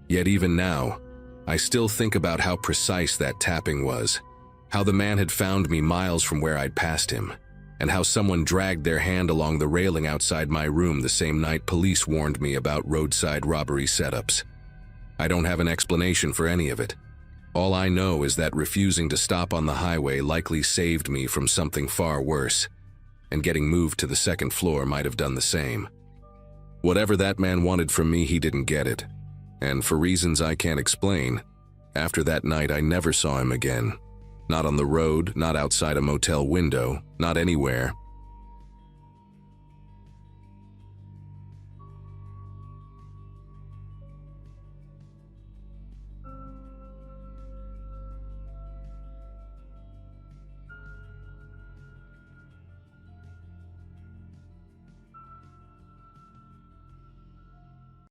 Yet even now, I still think about how precise that tapping was, how the man had found me miles from where I'd passed him, and how someone dragged their hand along the railing outside my room the same night police warned me about roadside robbery setups. I don't have an explanation for any of it. All I know is that refusing to stop on the highway likely saved me from something far worse, and getting moved to the second floor might have done the same. Whatever that man wanted from me, he didn't get it. And for reasons I can't explain, after that night I never saw him again. Not on the road, not outside a motel window, not anywhere,